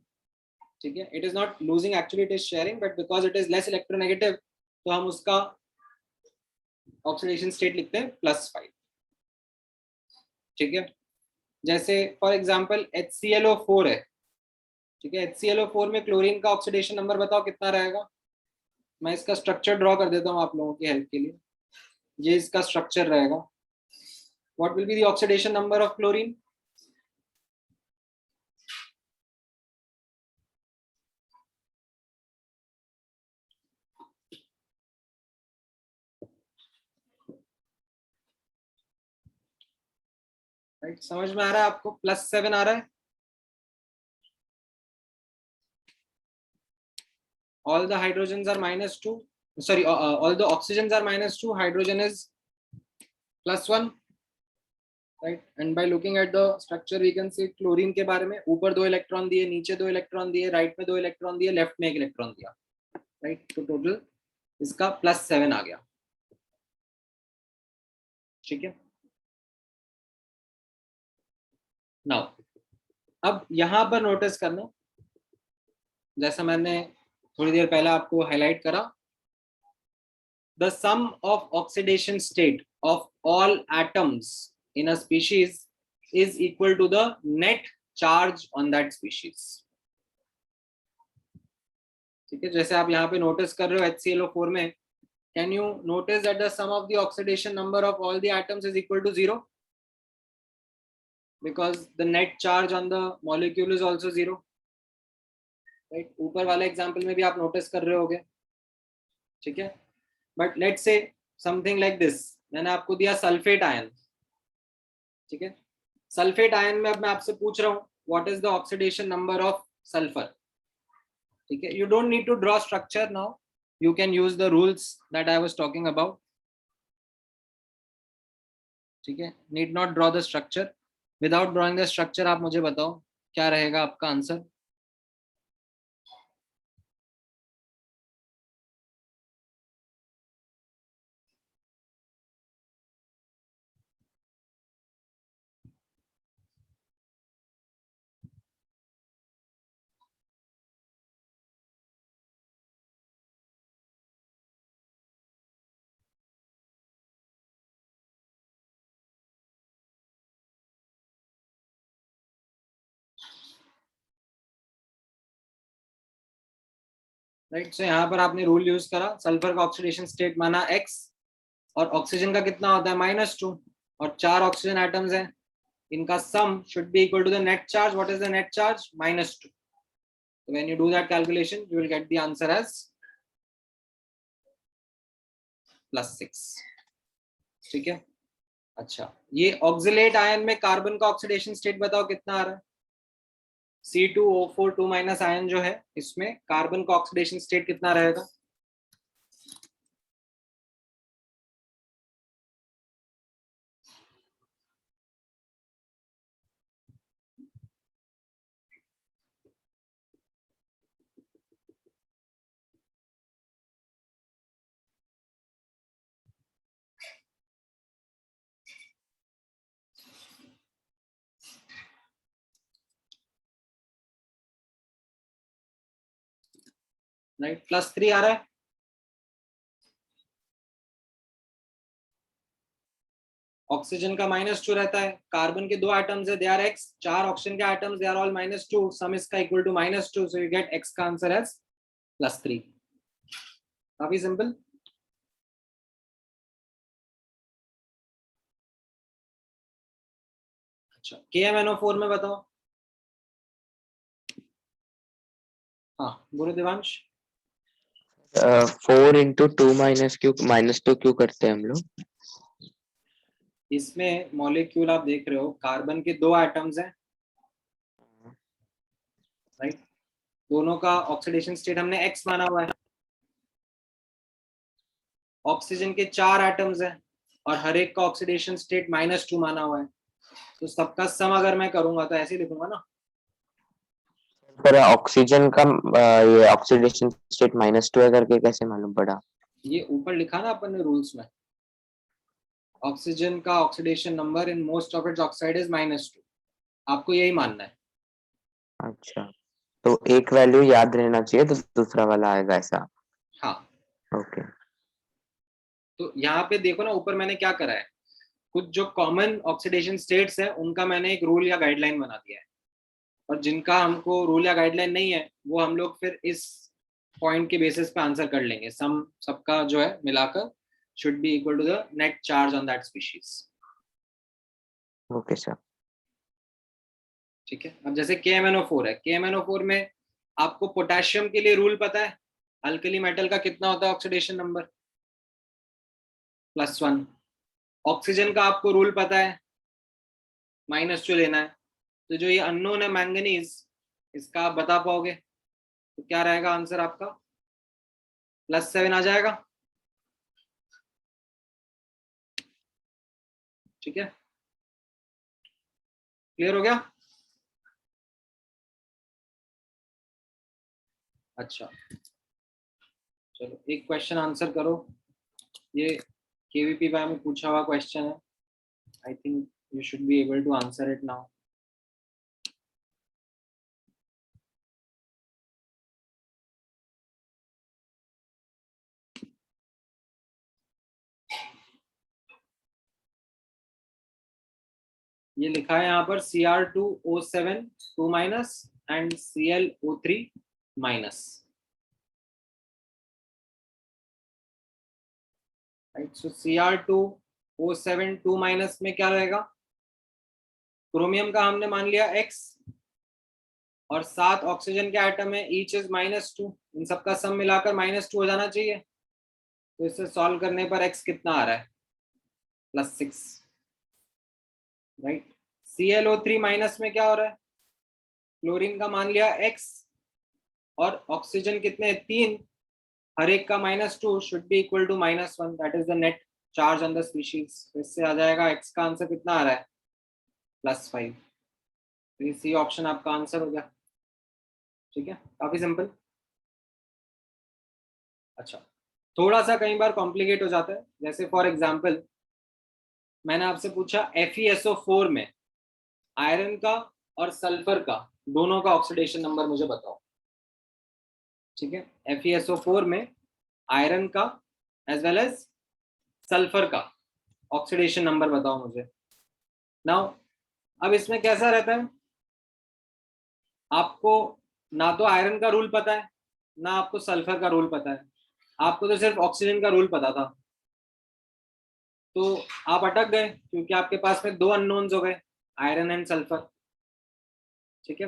ठीक है, it is not losing, actually it is sharing, but because it is less electronegative तो हम उसका oxidation state लिखते हैं +5. ठीक है, जैसे फॉर एग्जांपल HClO4 है. ठीक है, HClO4 में क्लोरीन का ऑक्सीडेशन नंबर बताओ कितना रहेगा. मैं इसका स्ट्रक्चर ड्रॉ कर देता हूँ आप लोगों की हेल्प के लिए. ये इसका स्ट्रक्चर रहेगा. What will be the oxidation number of chlorine? Right, समझ में आ रहा है आपको? +7 आ रहा है. All the hydrogens are -2. Sorry, all the oxygens are -2. Hydrogen is +1. Right, and by looking at the structure we can see chlorine के बारे में ऊपर 2 इलेक्ट्रॉन दिए, नीचे 2 इलेक्ट्रॉन दिए, राइट में 2 इलेक्ट्रॉन दिए, लेफ्ट में 1 इलेक्ट्रॉन दिया. राइट, तो टोटल इसका +7 आ गया. ठीक है. नाउ अब यहां पर नोटिस करना, जैसा मैंने थोड़ी देर पहले आपको हाईलाइट करा, the sum of oxidation state of all atoms in a species is equal to the net charge on that species. ठीक है, जैसे आप यहाँ पे नोटिस कर रहे हो HClO4 में, can you notice that the sum of the oxidation number of all the atoms is equal to 0? Because the net charge on the molecule is also 0. Right? ऊपर वाले एग्जाम्पल में भी आप नोटिस कर रहे होगे. ठीक है, but let's say something like this. मैंने आपको दिया सल्फेट आयन. ठीक है, सल्फेट आयन में अब मैं आपसे पूछ रहा हूँ what is the oxidation number of sulphur. ठीक है, you don't need to draw structure now, you can use the rules that I was talking about. ठीक है, need not draw the structure. Without drawing the structure आप मुझे बताओ क्या रहेगा आपका आंसर. राइट, सो यहाँ पर आपने रूल यूज करा, सल्फर का ऑक्सीडेशन स्टेट माना X, और ऑक्सीजन का कितना होता है -2, और 4 ऑक्सीजन एटम्स हैं, इनका sum should be equal to the net charge. What is the net charge? -2. so when you do that calculation you will get the answer as +6. ठीक है, अच्छा, ये ऑक्सिलेट आयन में कार्बन का ऑक्सीडेशन स्टेट बताओ कितना आ रहा है. C2O4 2- आयन जो है, इसमें कार्बन का ऑक्सीडेशन स्टेट कितना रहेगा? राइट, +3 आ रहा है. ऑक्सीजन का -2 रहता है, कार्बन के 2 एटम्स है, दे आर X, 4 ऑक्सीजन के atoms, they are all -2, sum इसका equal to -2, so you get X का आंसर एज +3. काफी सिंपल. अच्छा, KMnO4 में बताओ. हाँ, बोलो देवांश. 4 into 2 minus -2 क्यों करते हैं हम लोग? इसमें मॉलिक्यूल आप देख रहे हो, कार्बन के 2 एटम्स हैं. राइट, दोनों का ऑक्सीडेशन स्टेट हमने X माना हुआ है. ऑक्सीजन के 4 एटम्स हैं और हर एक का ऑक्सीडेशन स्टेट -2 माना हुआ है. तो सबका सम अगर मैं करूंगा तो ऐसे लिखूंगा ना. पर ऑक्सीजन का ये ऑक्सीडेशन स्टेट -2 है करके कैसे मालूम पड़ा? ये ऊपर लिखा ना अपन ने रूल्स में, ऑक्सीजन का oxidation number in most of it's oxide is -2. आपको यही मानना है. अच्छा, तो तो एक वैल्यू याद रहना चाहिए तो दूसरा वाला आएगा ऐसा। हाँ, ओके। तो यहाँ पे देखो ना, ऊपर मैंने क्या करा है, कुछ जो कॉमन ऑक्सीडेशन स्टेट्स है उनका मैंने एक रूल या गाइडलाइन बना दिया है, और जिनका हमको रूल या गाइडलाइन नहीं है वो हम लोग फिर इस पॉइंट के बेसिस पे आंसर कर लेंगे। सम सबका जो है मिलाकर should be equal to the net charge on that species. Okay sir. ठीक है, अब जैसे KMnO4 है, KMnO4 में आपको पोटेशियम के लिए रूल पता है, अल्कली मेटल का कितना होता है ऑक्सीडेशन नंबर, +1। ऑक्सीजन का आपको रूल पता है, -2 लेना है। तो जो ये अननोन है मैंगनीज, इसका आप बता पाओगे तो क्या रहेगा आंसर आपका, +7 आ जाएगा। ठीक है, क्लियर हो गया। अच्छा, चलो एक क्वेश्चन आंसर करो, ये KVP में पूछा हुआ क्वेश्चन है, I think you should be able to answer it now. ये लिखा है यहाँ पर Cr2O7 2- and ClO3-। Right, so Cr2O7 2- में क्या रहेगा, क्रोमियम का हमने मान लिया X, और 7 ऑक्सीजन के आइटम है, ईच इज -2, इन सबका सम मिलाकर -2 हो जाना चाहिए। तो इसे सॉल्व करने पर X कितना आ रहा है, +6। राइट, ClO3- में क्या हो रहा है, क्लोरीन का मान लिया X, और ऑक्सीजन कितने 3, हर एक का -2 should be equal to -1, that is the net charge on the species. इससे आ जाएगा X का आंसर कितना आ रहा है, +5। तो ये सी ऑप्शन आपका आंसर हो गया। ठीक है, काफी सिंपल। अच्छा, थोड़ा सा कई बार कॉम्प्लिकेट हो जाता है, जैसे फॉर एग्जांपल मैंने आपसे पूछा FeSO4 में आयरन का और सल्फर का दोनों का ऑक्सीडेशन नंबर मुझे बताओ। ठीक है, FeSO4 में आयरन का एज वेल एज सल्फर का ऑक्सीडेशन नंबर बताओ मुझे। नाउ अब इसमें कैसा रहता है, आपको ना तो आयरन का रूल पता है ना आपको सल्फर का रूल पता है, आपको तो सिर्फ ऑक्सीजन का रूल पता था, तो आप अटक गए क्योंकि आपके पास में 2 अननोन्स हो गए, आयरन एंड सल्फर। ठीक है,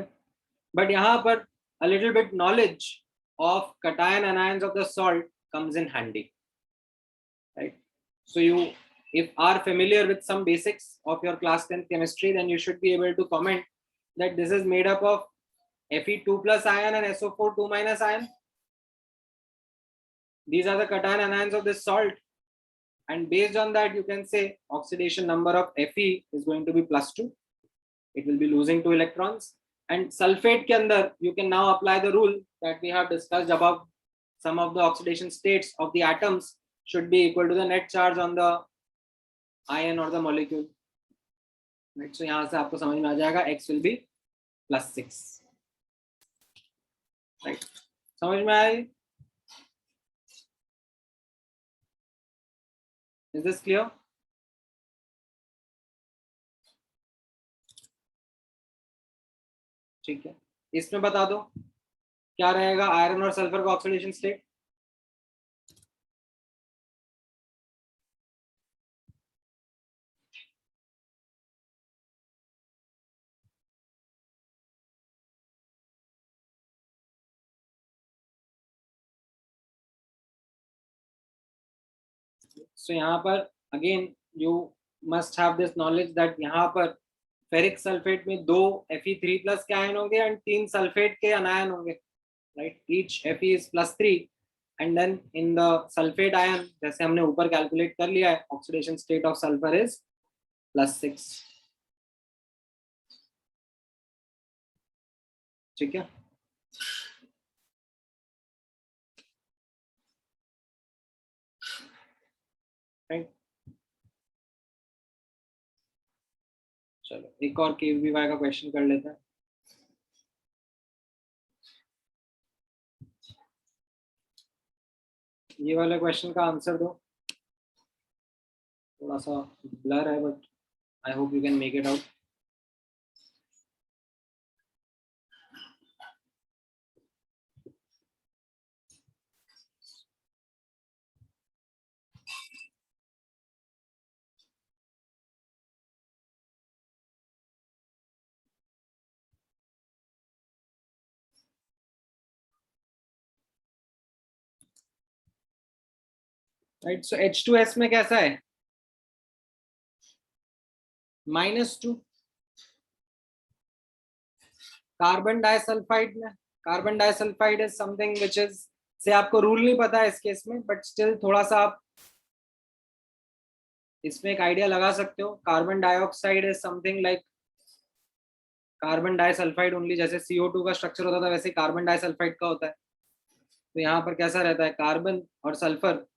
बट यहाँ पर a little bit knowledge of cation anions of the salt comes in handy, right? So you, if are familiar with some basics of your class 10th chemistry, then you should be able to comment that this is made up of Fe2+ ion and SO4 2- ion. These are the cation anions of this salt, and based on that you can say oxidation number of Fe is going to be +2, it will be losing 2 electrons. And sulfate के अंदर you can now apply the rule that we have discussed above, some of the oxidation states of the atoms should be equal to the net charge on the ion or the molecule, right? So यहाँ से आपको समझ में आ जाएगा X will be +6, right? समझ में आई? Is this clear? ठीक है, इसमें बता दो क्या रहेगा आयरन और सल्फर का ऑक्सीडेशन स्टेट। So यहाँ पर again you must have this knowledge that यहाँ पर फेरिक सल्फेट में 2 Fe3+ के आयन होंगे एंड 3 सल्फेट के अनायन होंगे, right? Each Fe is +3 and then in the sulphate ion, जैसे हमने ऊपर कैलकुलेट कर लिया है, oxidation state of sulphur is +6। ठीक है, राइट? चलो एक और KVY का क्वेश्चन कर लेते हैं। ये वाले क्वेश्चन का आंसर दो, थोड़ा सा ब्लर है but I hope you can make it out. Right, so H2S में कैसा है, -2. कार्बन डाइसल्फाइड में, carbon disulphide is something which is, से आपको रूल नहीं पता है इस केस में, बट स्टिल थोड़ा सा आप इसमें एक आइडिया लगा सकते हो. Carbon dioxide is something like carbon disulphide only, जैसे CO2 का स्ट्रक्चर होता था वैसे कार्बन डाइसल्फाइड का होता है. तो यहाँ पर कैसा रहता है, कार्बन और सल्फर.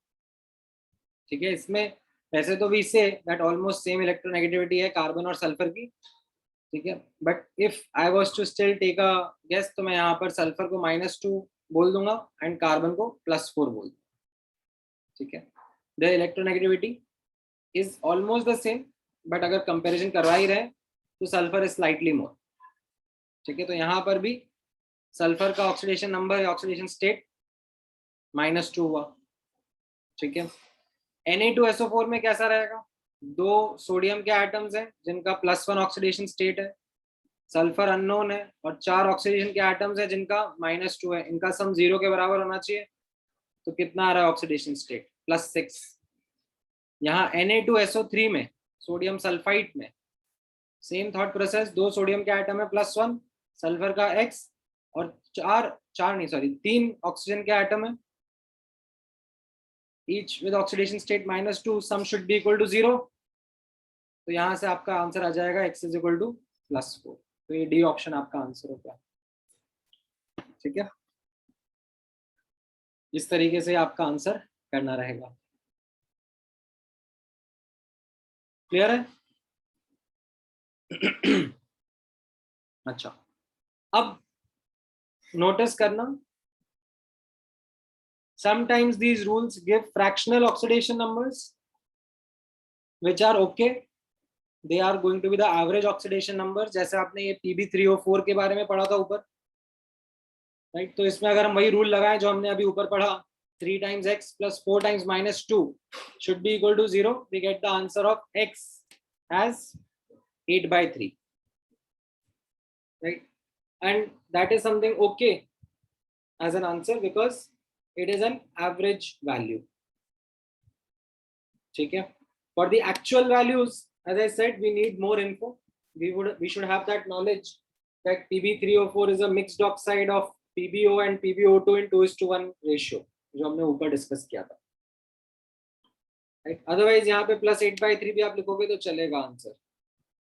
ठीक है, इसमें वैसे तो we say that almost same electronegativity है कार्बन और सल्फर की. ठीक है, but if I was to still take a guess, तो मैं यहाँ पर सल्फर को -2 बोल दूंगा एंड कार्बन को +4 बोल दूंगा. ठीक है, the electronegativity is almost the same, but अगर कंपैरिजन करवा ही रहे तो सल्फर इज स्लाइटली मोर. ठीक है, तो यहाँ पर भी सल्फर का ऑक्सीडेशन नंबर या ऑक्सीडेशन स्टेट -2 हुआ. ठीक है, Na2SO4 में कैसा रहेगा, 2 सोडियम के एटम्स हैं जिनका +1 ऑक्सीडेशन स्टेट है, सल्फर अननोन है, और 4 ऑक्सीडेशन के एटम्स हैं जिनका -2 है. इनका सम 0 के बराबर होना चाहिए. तो कितना आ रहा है ऑक्सीडेशन स्टेट, +6. यहाँ Na2SO3 में सोडियम सल्फाइड में सेम थॉट प्रोसेस, 2 सोडियम के एटम है +1, सल्फर का X, और 3 ऑक्सीजन के एटम है, each with oxidation state -2, sum should be equal to 0. तो यहाँ से आपका आंसर आ जाएगा X is equal to +4. तो ये डी ऑप्शन आपका आंसर होगा. ठीक है, इस तरीके से आपका आंसर करना रहेगा. क्लियर है? अच्छा, अब नोटिस करना, sometimes these rules give fractional oxidation numbers which are okay, they are going to be the average oxidation numbers. जैसे आपने ये Pb3O4 के बारे में पढ़ा था ऊपर, राइट. तो इसमें अगर हम वही रूल लगाएं जो हमने अभी ऊपर पढ़ा, 3 times X plus 4 times -2 should be equal to 0, we get the answer of X as 8/3, right? And that is something okay as an answer because it is an average value. ठीक है, for the actual values, as I said, we need more info. We should have that knowledge that Pb3O4 is a mixed oxide of PbO and PbO2 in 2:1 ratio, जो हमने ऊपर discuss किया था. Right? Otherwise यहाँ पे +8/3 भी आप लिखोगे तो चलेगा answer.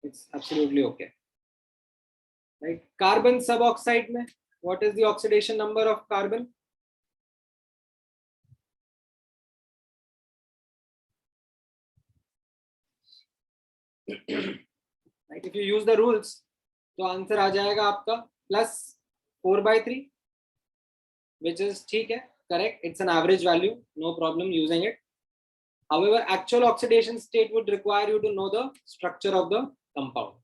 It's absolutely okay. Right? Carbon suboxide में what is the oxidation number of carbon? Right? If you use the rules, तो आंसर आ जाएगा आपका +4/3, which is ठीक है, correct. It's an average value, no problem using it. However, actual oxidation state would require you to know the structure of the compound.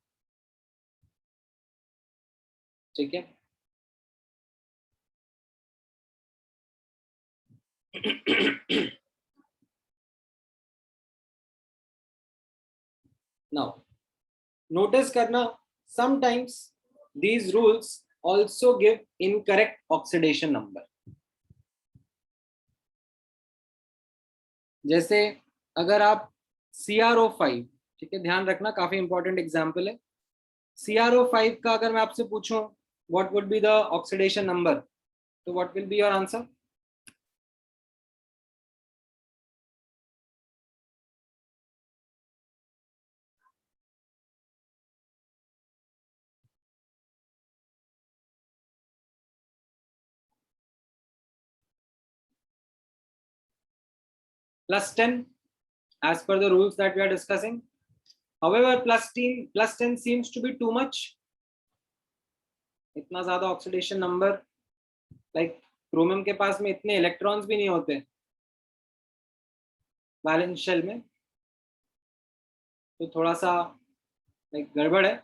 ठीक है. Now, notice करना, sometimes these rules also give incorrect oxidation number. जैसे अगर आप CrO5, ठीक है, ध्यान रखना, काफी इंपॉर्टेंट एग्जाम्पल है. CrO5 का अगर मैं आपसे पूछूं what would be the oxidation number, तो what will be your answer? +10 as per the rules that we are discussing. However, +10 seems to be too much. इतना ज्यादा ऑक्सीडेशन नंबर, लाइक क्रोमियम के पास में इतने इलेक्ट्रॉन्स भी नहीं होते, वैलेंस शेल में, तो थोड़ा सा लाइक गड़बड़ है।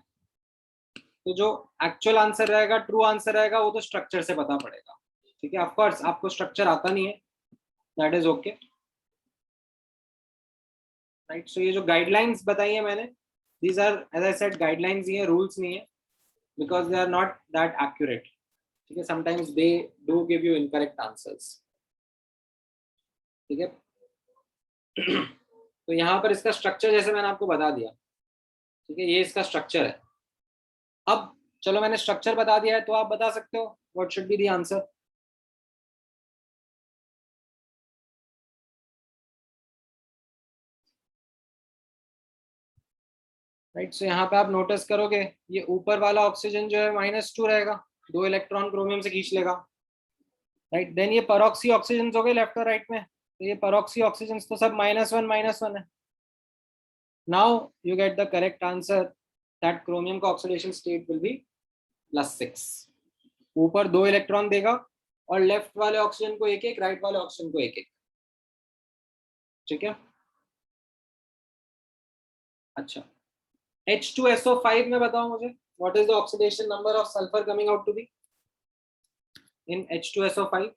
तो जो एक्चुअल आंसर रहेगा, ट्रू आंसर रहेगा, वो तो स्ट्रक्चर से पता पड़ेगा। ठीक है, ऑफ कोर्स आपको स्ट्रक्चर आता नहीं है, that is okay, right. So ये जो गाइडलाइंस बताई है मैंने, these are as I said guidelines ही है, रूल्स नहीं है, because they are not that accurate. ठीक है, sometimes they do give you incorrect answers. ठीक है, तो यहाँ पर इसका स्ट्रक्चर जैसे मैंने आपको बता दिया। ठीक है, ये इसका स्ट्रक्चर है। अब चलो मैंने स्ट्रक्चर बता दिया है, तो आप बता सकते हो what should be the answer. Right, so यहाँ पे आप नोटिस करोगे ये ऊपर वाला ऑक्सीजन जो है -2 रहेगा, 2 इलेक्ट्रॉन क्रोमियम से खींच लेगा, राइट। देन ये परऑक्सी ऑक्सीजन हो गए लेफ्ट और राइट में, तो ये परऑक्सी ऑक्सीजन तो सब -1 है। Now you get the correct answer that chromium का ऑक्सीडेशन स्टेट विल बी +6। ऊपर 2 इलेक्ट्रॉन देगा और लेफ्ट वाले ऑक्सीजन को एक एक, राइट वाले ऑक्सीजन को एक एक। ठीक है, अच्छा, H2SO5 में बताओ मुझे, what is the oxidation number of sulphur coming out to be in H2SO5?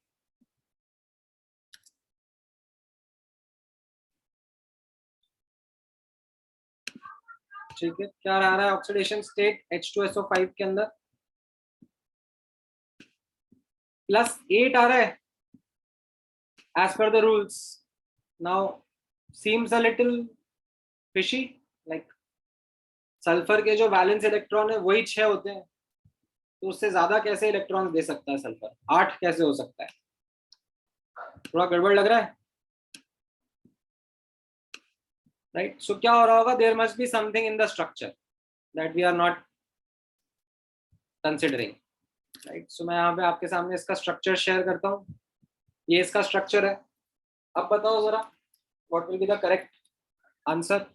ठीक है, क्या आ रहा है ऑक्सीडेशन स्टेट H2SO5 के अंदर? +8 आ रहा है as per the rules. Now seems a little fishy, like sulphur के जो वैलेंस इलेक्ट्रॉन है वही 6 होते हैं, तो उससे ज्यादा कैसे इलेक्ट्रॉन दे सकता है सल्फर? 8 कैसे हो सकता है? थोड़ा गड़बड़ लग रहा है, राइट। सो क्या हो रहा होगा, there must be something in the structure that we are not considering, right. So मैं यहाँ पे आपके सामने इसका स्ट्रक्चर शेयर करता हूँ। ये इसका स्ट्रक्चर है। अब बताओ जरा what will be the correct answer.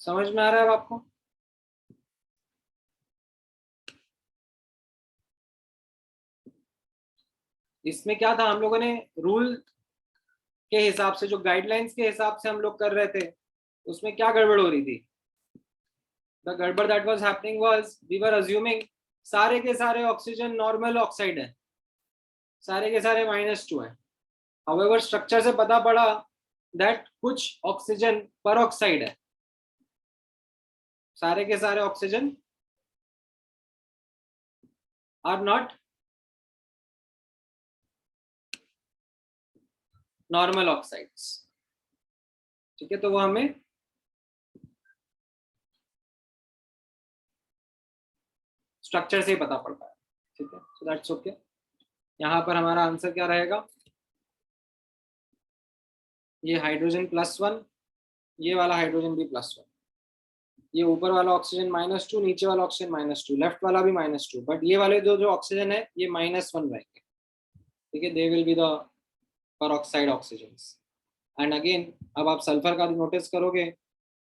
समझ में आ रहा है अब आपको? इसमें क्या था, हम लोगों ने रूल के हिसाब से, जो गाइडलाइंस के हिसाब से हम लोग कर रहे थे, उसमें क्या गड़बड़ हो रही थी? द गड़बड़ that was happening was we were assuming सारे के सारे ऑक्सीजन नॉर्मल ऑक्साइड है, सारे के सारे -2 है। हाउएवर स्ट्रक्चर से पता पड़ा दैट कुछ ऑक्सीजन पर ऑक्साइड है, सारे के सारे oxygen are not normal oxides. ठीक है, तो वो हमें स्ट्रक्चर से ही पता पड़ पाया। ठीक है, सो दैट्स ओके। यहाँ पर हमारा आंसर क्या रहेगा, ये हाइड्रोजन +1, ये वाला हाइड्रोजन भी +1, ये ऊपर वाला ऑक्सीजन -2, नीचे वाला ऑक्सीजन -2, लेफ्ट वाला भी -2, बट ये वाले जो जो ऑक्सीजन है ये -1 रहेंगे। ठीक है, they will be the peroxide oxygens. And again अब आप सल्फर का नोटिस करोगे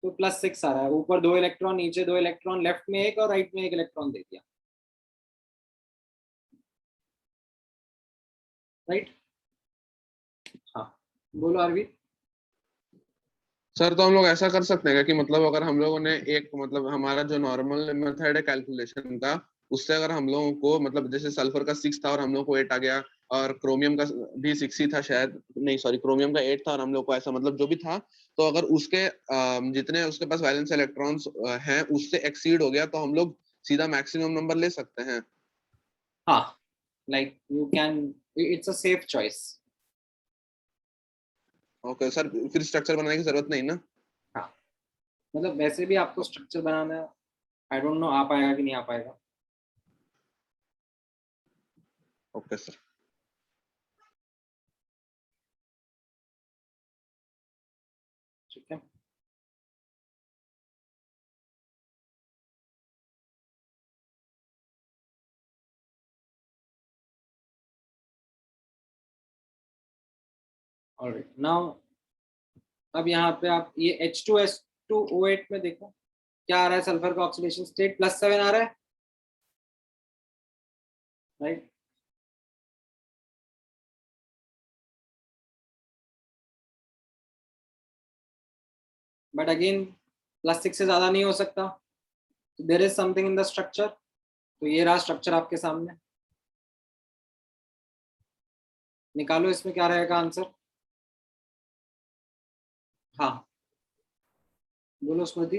तो +6 आ रहा है, ऊपर 2 इलेक्ट्रॉन, नीचे 2 इलेक्ट्रॉन, लेफ्ट में एक और राइट में एक इलेक्ट्रॉन दे दिया, राइट। हाँ, बोलो अरविंद। सर तो हम लोग ऐसा कर सकते हैं क्या कि मतलब अगर हम लोगों ने एक मतलब हमारा जो नॉर्मल मेथड है कैलकुलेशन का, उससे अगर हम लोगों को मतलब जैसे सल्फर का 6 था और हम लोग को 8 आ गया, और क्रोमियम का भी 6 ही था शायद, नहीं सॉरी क्रोमियम का 8 था और हम लोग को ऐसा मतलब जो भी था, तो अगर उसके जितने उसके पास वैलेंस इलेक्ट्रॉन्स हैं उससे एक्सीड हो गया तो हम लोग सीधा मैक्सिमम नंबर ले सकते हैं। हाँ, like you can, it's a safe choice. Okay sir, फिर स्ट्रक्चर बनाने की जरूरत नहीं ना? हाँ, मतलब वैसे भी आपको स्ट्रक्चर बनाना है, आई डोंट नो आ पाएगा कि नहीं आ पाएगा। Okay sir. ठीक है, ऑलराइट। नाउ अब यहाँ पे आप ये H2S2O8 में देखो क्या आ रहा है, सल्फर का ऑक्सीडेशन स्टेट +7 आ रहा है, राइट। बट अगेन +6 से ज्यादा नहीं हो सकता, there is something in the structure. तो ये रहा स्ट्रक्चर आपके सामने, निकालो इसमें क्या रहेगा आंसर। हाँ बोलो स्मृति।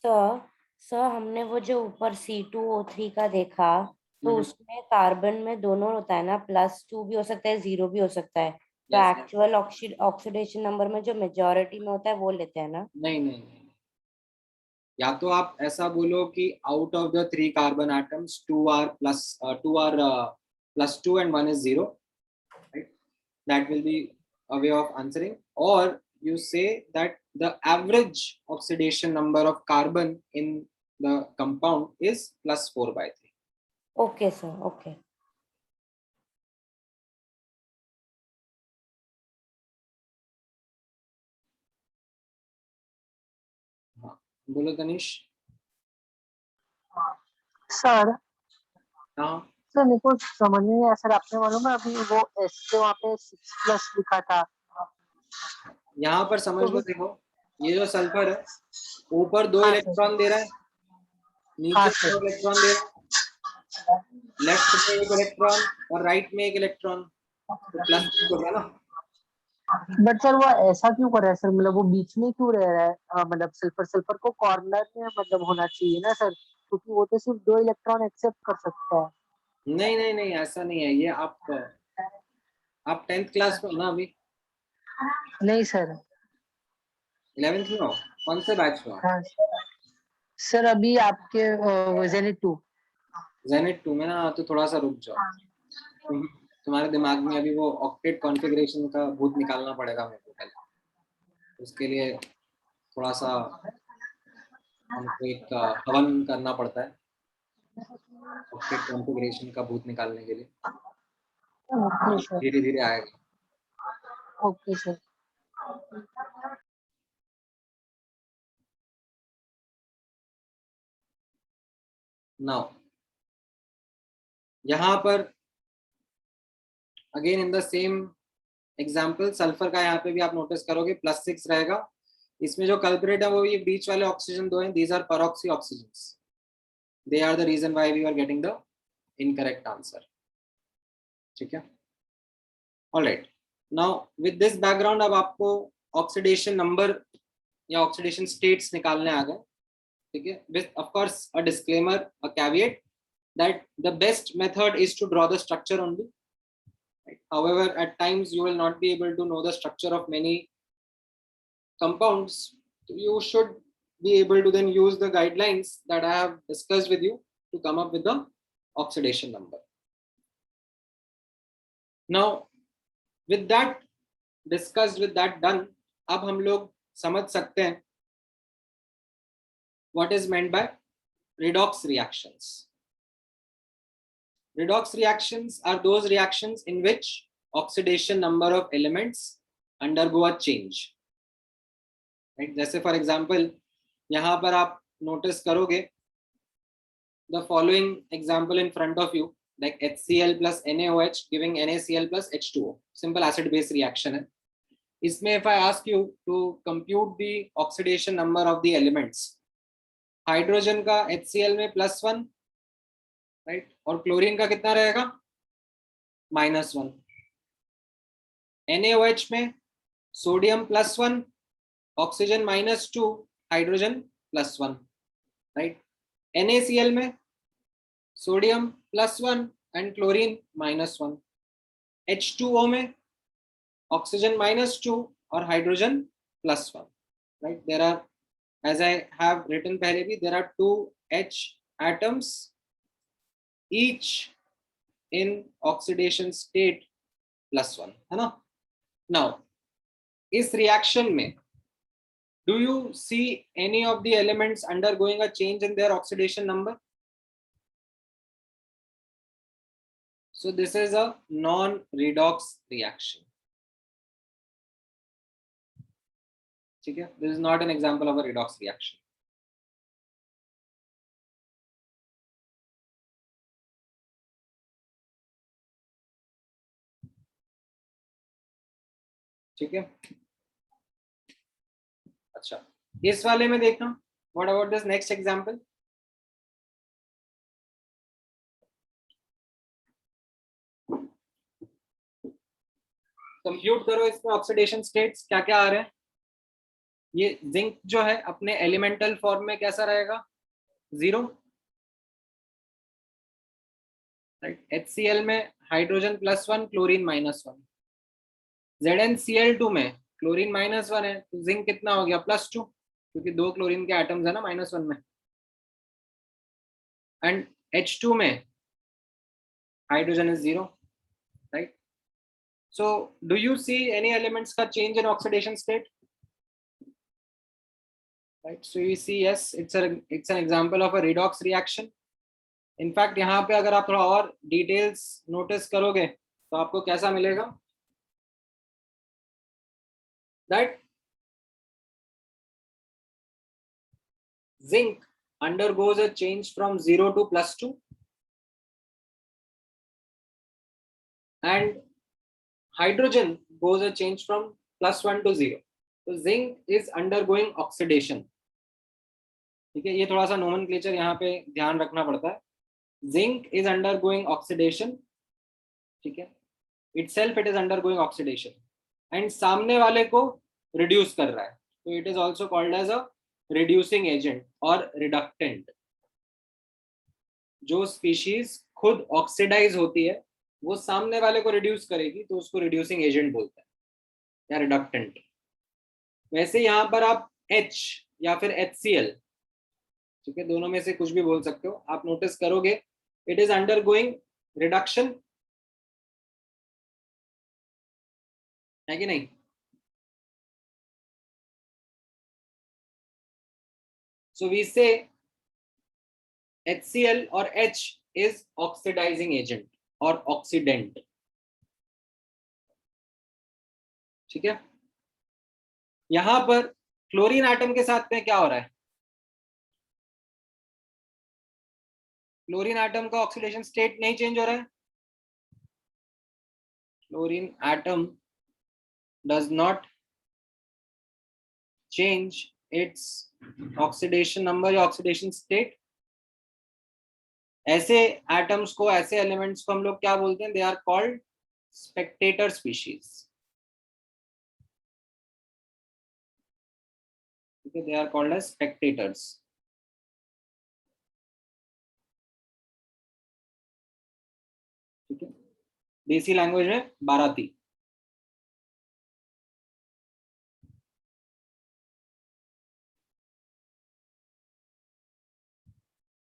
सर सर हमने वो जो ऊपर C2O3 का देखा, तो हम्म। उसमें कार्बन में दोनों होता है ना, +2 भी हो सकता है 0 भी हो सकता है, तो Yes, एक्चुअल ऑक्सीडेशन नंबर में जो मेजोरिटी में होता है वो लेते हैं ना। नहीं नहीं नहीं, या तो आप ऐसा बोलो कि out of the 3 carbon atoms 2 are +2 and 1 is 0, right? That will be a way of answering. Or you say that the average oxidation number of carbon in the compound is +4/3. Okay sir, okay. हाँ बोलो Tanish. Sir हाँ sir मेरे को समझ में नहीं आया sir, आपने मालूम है अभी वो एस के वहाँ पे 6+ लिखा था, यहाँ पर समझ लो, देखो ये जो सल्फर है ऊपर 2 हाँ सर, इलेक्ट्रॉन दे रहा है, हाँ नीचे सर, 2 इलेक्ट्रॉन दे रहा है, लेफ्ट में 1 इलेक्ट्रॉन और राइट में 1 इलेक्ट्रॉन, तो +6 हो गया ना। बट सर वो ऐसा क्यों कर रहा है सर, मतलब वो बीच में क्यों रह रहा है? मतलब सल्फर सल्फर को कॉर्नर में मतलब होना चाहिए ना सर, क्योंकि वो तो सिर्फ 2 इलेक्ट्रॉन एक्सेप्ट कर सकता है। नहीं नहीं नहीं, ऐसा नहीं है ये। आप 10th क्लास में हो ना अभी? नहीं सर। 11th में हो? कौन से बैच में हो? हाँ सर अभी आपके जेनिथ 2। जेनेट 2 में ना, तो थोड़ा सा रुक जाओ। तुम्हारे दिमाग में अभी वो ऑक्टेट कॉन्फ़िगरेशन का भूत निकालना पड़ेगा मेरे को पहले, उसके लिए थोड़ा सा हमको एक हवन करना पड़ता है ऑक्टेट कॉन्फ़िगरेशन का भूत निकालने के लिए। ओके सर, धीरे धीरे आएगा। Okay sir. नाउ यहाँ पर again in the same example, sulphur का यहाँ पे भी आप नोटिस करोगे +6 रहेगा। इसमें जो कल्प्रेट है वो ये बीच वाले ऑक्सीजन 2 हैं, these are peroxy oxygens, they are the reason why we are getting the incorrect answer. ठीक है, alright. Now with this background अब आपको ऑक्सीडेशन नंबर या ऑक्सीडेशन स्टेट्स निकालने आ गए। ठीक है, with of course a disclaimer, a caveat that the best method is to draw the structure only. Right? However, at times you will not be able to know the structure of many compounds. You should be able to then use the guidelines that I have discussed with you to come up with the oxidation number. Now, with that discussed, with that done, अब हम लोग समझ सकते हैं what is meant by redox reactions. Redox reactions are those reactions in which oxidation number of elements undergo a change. Right? जैसे for example, यहाँ पर आप notice करोगे the following example in front of you, like HCl plus NaOH giving NaCl plus H2O. Simple acid base reaction है. इसमें if I ask you to compute the oxidation number of the elements, hydrogen का HCl में +1, right, और chlorine का कितना रहेगा? -1। NaOH में sodium +1, oxygen -2, hydrogen +1, right. NaCl में सोडियम +1 एंड क्लोरीन -1। H2O में ऑक्सीजन -2 और hydrogen +1, right. There are, as I have written पहले भी, there are 2 H atoms each in oxidation state +1, है ना। Now, इस reaction में do you see any of the elements undergoing a change in their oxidation number? So this is a non-redox reaction. ठीक है, this is not an example of a redox reaction. ठीक है. अच्छा, इस वाले में देखना, what about this next example. Compute करो इसमें ऑक्सीडेशन स्टेट्स क्या क्या आ रहे हैं. ये जिंक जो है अपने एलिमेंटल फॉर्म में कैसा रहेगा, 0, राइट. HCl में हाइड्रोजन +1 क्लोरीन -1. ZnCl2 में क्लोरीन -1 है, तो जिंक कितना हो गया, +2, क्योंकि 2 क्लोरीन के एटम्स है ना -1 में. एंड H2 में hydrogen is 0, right. So do you see any elements का change in oxidation state? Right. So you see, yes, it's an example of a redox reaction. In fact, यहाँ पे अगर आप थोड़ा और details notice करोगे तो आपको कैसा मिलेगा, that zinc undergoes a change from 0 to +2 and hydrogen goes a change from +1 to 0. So zinc is undergoing oxidation. ठीक है, ये थोड़ा सा नोमेनक्लेचर यहाँ पे ध्यान रखना पड़ता है. जिंक इज अंडरगोइंग ऑक्सीडेशन, ठीक है, itself it is undergoing oxidation and सामने वाले को रिड्यूस कर रहा है, तो it is also called as a reducing agent or reductant. जो स्पीशीज खुद ऑक्सीडाइज होती है वो सामने वाले को रिड्यूस करेगी, तो उसको रिड्यूसिंग एजेंट बोलते हैं या रिडक्टेंट. वैसे यहाँ पर आप H या फिर HCl, ठीक है, दोनों में से कुछ भी बोल सकते हो, आप नोटिस करोगे इट इज अंडरगोइंग रिडक्शन, है कि नहीं. सो वी से HCl और H इज ऑक्सीडाइजिंग एजेंट और ऑक्सीडेंट. ठीक है, यहां पर क्लोरीन एटम के साथ में क्या हो रहा है, क्लोरीन एटम का ऑक्सीडेशन स्टेट नहीं चेंज हो रहा है. Chlorine atom does not change its oxidation number या ऑक्सीडेशन स्टेट. ऐसे एटम्स को, ऐसे एलिमेंट्स को हम लोग क्या बोलते हैं, they are called spectator species. They are called as spectators. ठीक है, देसी लैंग्वेज में बाराती.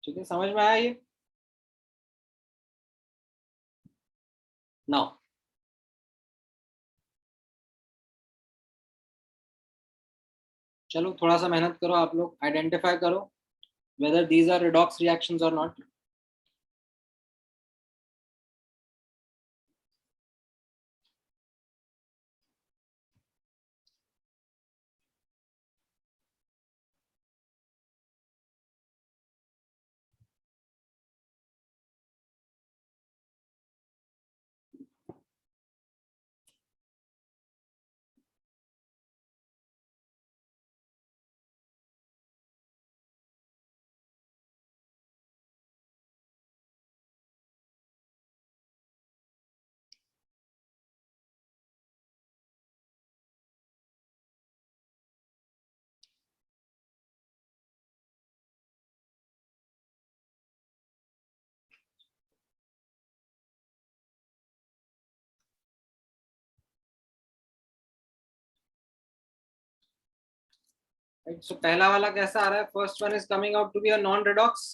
ठीक है, समझ में आया ये. नाउ चलो थोड़ा सा मेहनत करो आप लोग, आइडेंटिफाई करो whether these are redox reactions or not. Right, so पहला वाला कैसा आ रहा है, first one is coming out to be a non redox.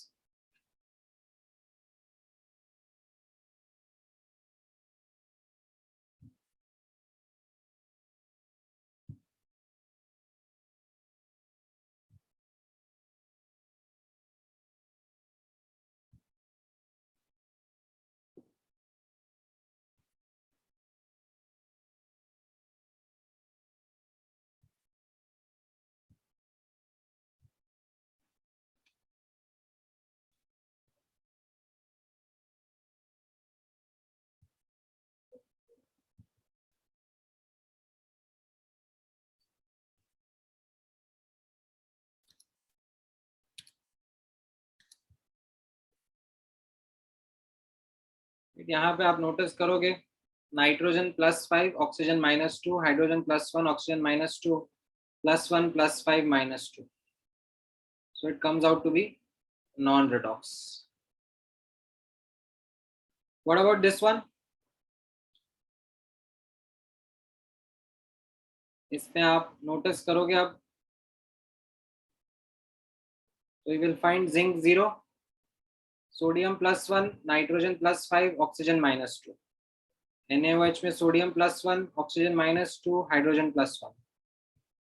यहाँ पे आप नोटिस करोगे nitrogen +5, oxygen -2, hydrogen +1, oxygen -2, +1, +5, -2. So it comes out to be non-redox. What about this one? इसमें आप नोटिस करोगे अब, so you will find zinc 0, sodium +1, nitrogen +5, oxygen -2. NaOH में sodium +1, oxygen -2, hydrogen +1.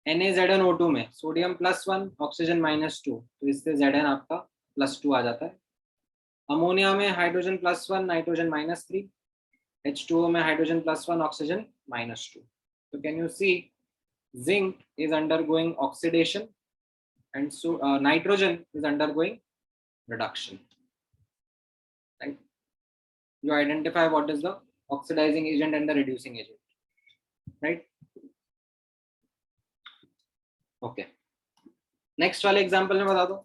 NaZnO2 में सोडियम +1, ऑक्सीजन -2, तो इससे Zn आपका +2 आ जाता है. अमोनिया में हाइड्रोजन +1, नाइट्रोजन -3, H2O में hydrogen +1, oxygen -2. So can you see zinc is undergoing oxidation and so nitrogen is undergoing reduction. Right? You identify what is the oxidizing agent and the reducing agent. Right? Okay. Next वाले example में बता दो.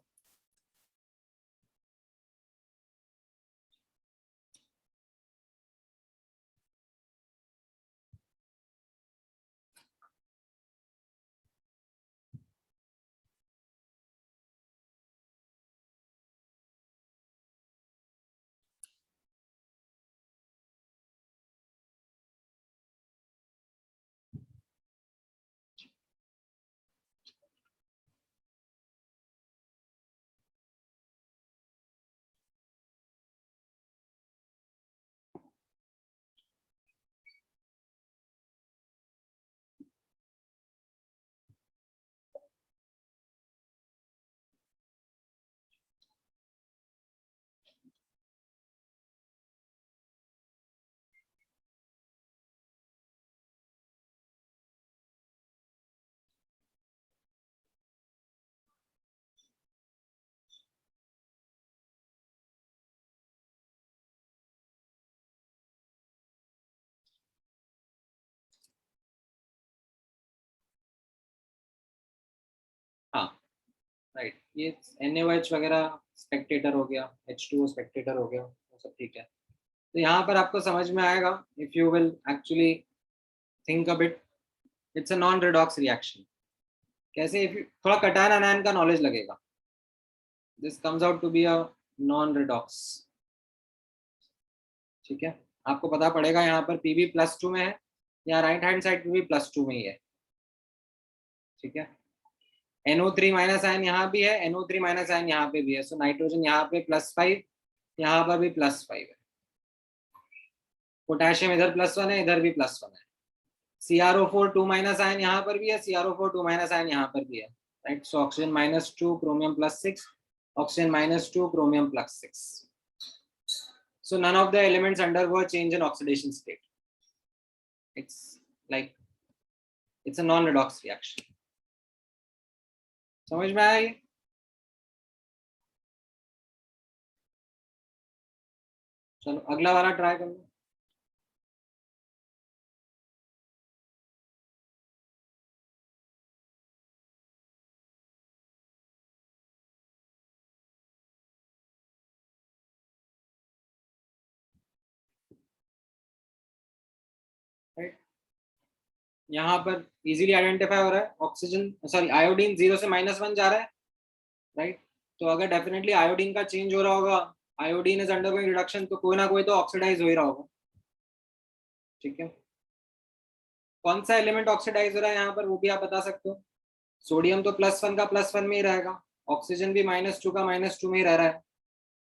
हाँ, right. ये NaOH वगैरह Spectator हो गया, H2O Spectator हो गया, वो सब ठीक है. तो यहाँ पर आपको समझ में आएगा, if you will actually think a bit, it's a non redox reaction. कैसे? इफ थोड़ा कटायन आनायन का नॉलेज लगेगा, this comes out to be a non redox. ठीक है, आपको पता पड़ेगा यहाँ पर Pb +2 में है या राइट हैंड साइड Pb +2 में ही है. ठीक है, NO3 माइनस आयन यहाँ भी है, NO3 माइनस आयन यहाँ पे भी है. सो नाइट्रोजन यहाँ पे +5, यहाँ पर भी +5 है. पोटेशियम इधर +1 है, इधर भी +1 है. CrO4 2 माइनस आयन यहाँ पर भी है, CrO4 2 माइनस आयन यहाँ पर भी है. Right. So oxygen -2, chromium +6, oxygen -2, chromium +6. So none of the elements undergo a change in oxidation state. It's like it's a non-redox reaction. समझ में आया ये? चलो अगला वाला ट्राई कर लो. राइट, यहाँ पर इजीली आइडेंटिफाई हो रहा है. ऑक्सीजन सॉरी आयोडीन 0 से -1 जा रहा है. राइट, तो अगर डेफिनेटली आयोडीन का चेंज हो रहा होगा, आयोडीन इज अंडरगोइंग रिडक्शन, तो कोई ना कोई तो ऑक्सीडाइज हो ही रहा होगा. ठीक है, कौन सा एलिमेंट ऑक्सीडाइज हो रहा है यहाँ पर वो भी आप बता सकते हो. सोडियम तो +1 का +1 में ही रहेगा, ऑक्सीजन भी -2 का -2 में ही रह रहा है.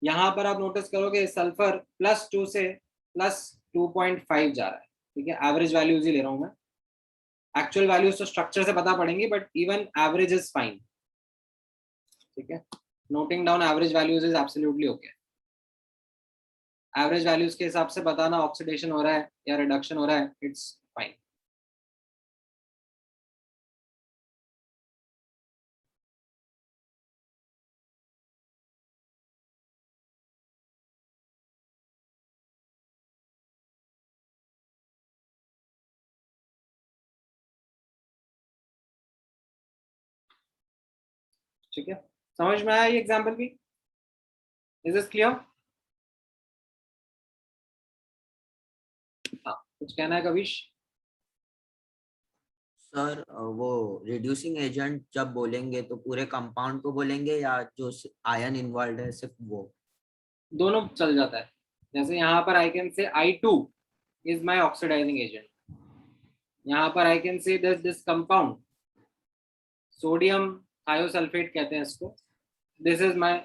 यहाँ पर आप नोटिस करोगे सल्फर +2 से +2.5 जा रहा है. ठीक है, एवरेज वैल्यूज ही ले रहा हूँ मैं. एक्चुअल वैल्यूज तो स्ट्रक्चर से पता पड़ेंगी, but even average is fine. ठीक है, noting down average values is absolutely okay. Average values के हिसाब से बताना ऑक्सीडेशन हो रहा है या रिडक्शन हो रहा है, इट्स फाइन. ठीक है, समझ में आया ये एग्जांपल भी? Is this clear? कुछ कहना है कविश? सर वो रिड्यूसिंग एजेंट जब बोलेंगे तो पूरे कंपाउंड को बोलेंगे या जो आयन इन्वॉल्व है सिर्फ वो? दोनों चल जाता है। जैसे यहाँ पर I can say I2 is my oxidising agent, यहाँ पर I can say this compound sodium thiosulphate कहते हैं इसको, this is my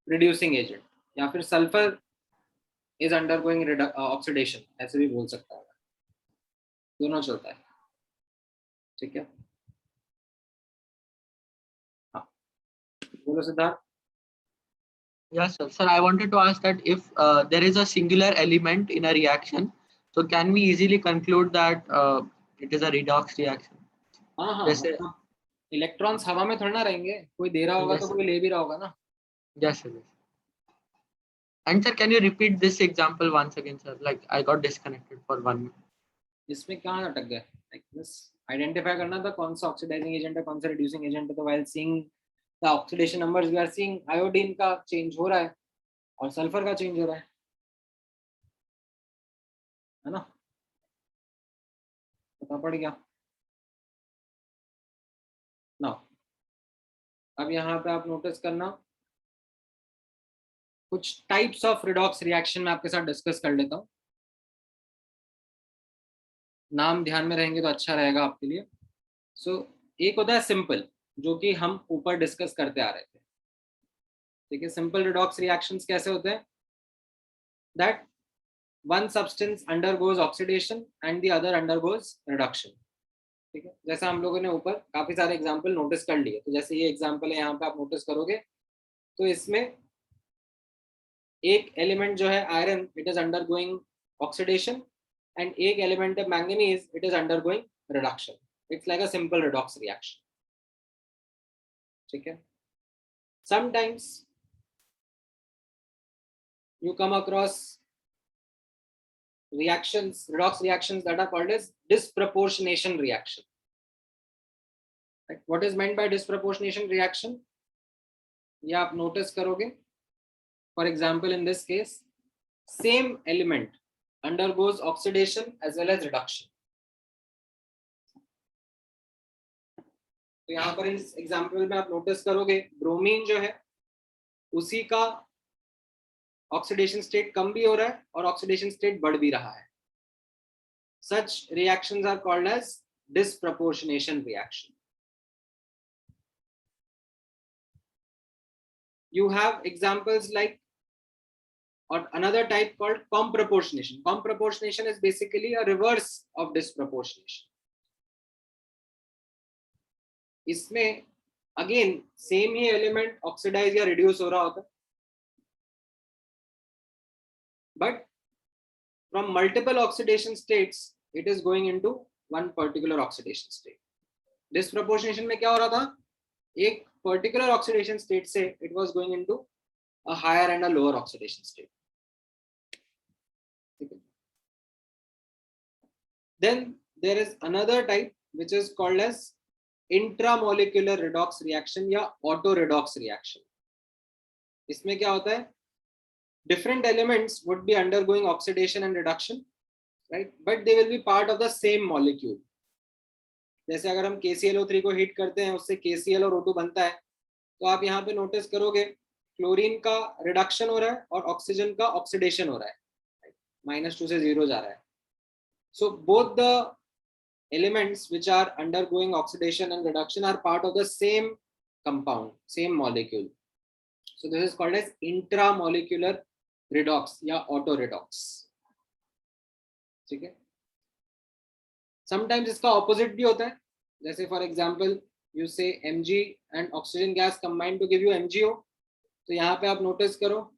reducing agent, या फिर सल्फर इज अंडरगोइंग ऑक्सीडेशन, ऐसे भी बोल सकता है, दोनों चलता है। ठीक है, हाँ बोलो Siddharth. Yes, sir. Sir, I wanted to ask that if there is a singular element in a reaction, so can we easily conclude that it is a redox reaction? हाँ हाँ, जैसे मतलब इलेक्ट्रॉन्स हवा में थोड़ा ना रहेंगे, कोई दे रहा होगा तो कोई ले भी रहा होगा ना। yes, sir. And sir, can you repeat this example once again, sir? Like I got disconnected for 1 minute. इसमें कहाँ अटक गए? बस आइडेंटिफाई करना था कौन सा ऑक्सीडाइजिंग एजेंट है, कौन सा रिड्यूसिंग एजेंट है। तो while seeing the oxidation numbers we are seeing iodine का चेंज हो रहा है और सल्फर का चेंज हो रहा है ना, पता पड़ गया ना। अब यहाँ पे आप नोटिस करना कुछ टाइप्स ऑफ रिडॉक्स रिएक्शन में आपके साथ डिस्कस कर लेता हूँ, नाम ध्यान में रहेंगे तो अच्छा रहेगा आपके लिए। सो एक होता है सिंपल, जो कि हम ऊपर डिस्कस करते आ रहे थे। ठीक है, सिंपल रिडॉक्स रिएक्शंस कैसे होते हैं? That one substance undergoes oxidation and the other undergoes reduction. ठीक है, जैसा हम लोगों ने ऊपर काफी सारे एग्जांपल नोटिस कर लिए, तो जैसे ये एग्जांपल है यहाँ पे आप नोटिस करोगे तो इसमें एक एलिमेंट जो है iron, it is undergoing oxidation, and एक एलिमेंट है manganese, it is undergoing reduction. It's like a simple redox reaction. ठीक है, sometimes you come across reactions, redox reactions, that are called as disproportionation reaction. Right? What is meant by disproportionation reaction? ये आप notice करोगे, for example in this case same element undergoes oxidation as well as reduction. तो यहाँ पर इस example में आप notice करोगे ब्रोमीन जो है उसी का ऑक्सीडेशन स्टेट कम भी हो रहा है और ऑक्सीडेशन स्टेट बढ़ भी रहा है। Such reactions are called as disproportionation reaction. You have examples like, or another type called comproportionation. Comproportionation is basically a reverse of disproportionation. इसमें अगेन सेम ही एलिमेंट ऑक्सीडाइज या रिड्यूस हो रहा होता है, but from multiple oxidation states it is going into one particular oxidation state. Disproportionation में क्या हो रहा था? एक पर्टिकुलर ऑक्सीडेशन स्टेट से it was going into a higher and a lower oxidation state. Then there is another type which is called as intramolecular redox reaction या auto redox reaction. इसमें क्या होता है? Different elements would be undergoing oxidation and reduction, right? But they will be part of the same molecule. जैसे अगर हम KClO3 को heat करते हैं उससे KCl और O2 बनता है, तो आप यहाँ पे नोटिस करोगे क्लोरीन का रिडक्शन हो रहा है और ऑक्सीजन का ऑक्सीडेशन हो रहा है, -2 से 0 जा रहा है। So both the elements which are undergoing oxidation and reduction are part of the same compound, same molecule. So this is called as intramolecular redox या auto redox. ठीक है, sometimes इसका opposite भी होता है, जैसे for example you say Mg and oxygen gas combine to give you MgO, तो यहाँ पे आप नोटिस करो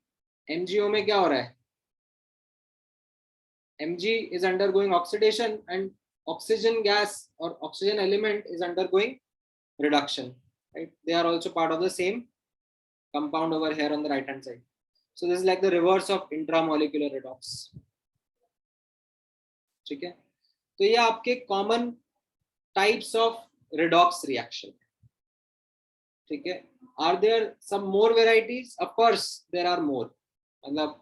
MgO में क्या हो रहा है? Mg is undergoing oxidation and oxygen gas or oxygen element is undergoing reduction, right? They are also part of the same compound over here on the right hand side. So this is like the reverse of intramolecular redox. ठीक है, तो ये आपके common types of redox reaction. ठीक है, are there some more varieties? Of course there are more. मतलब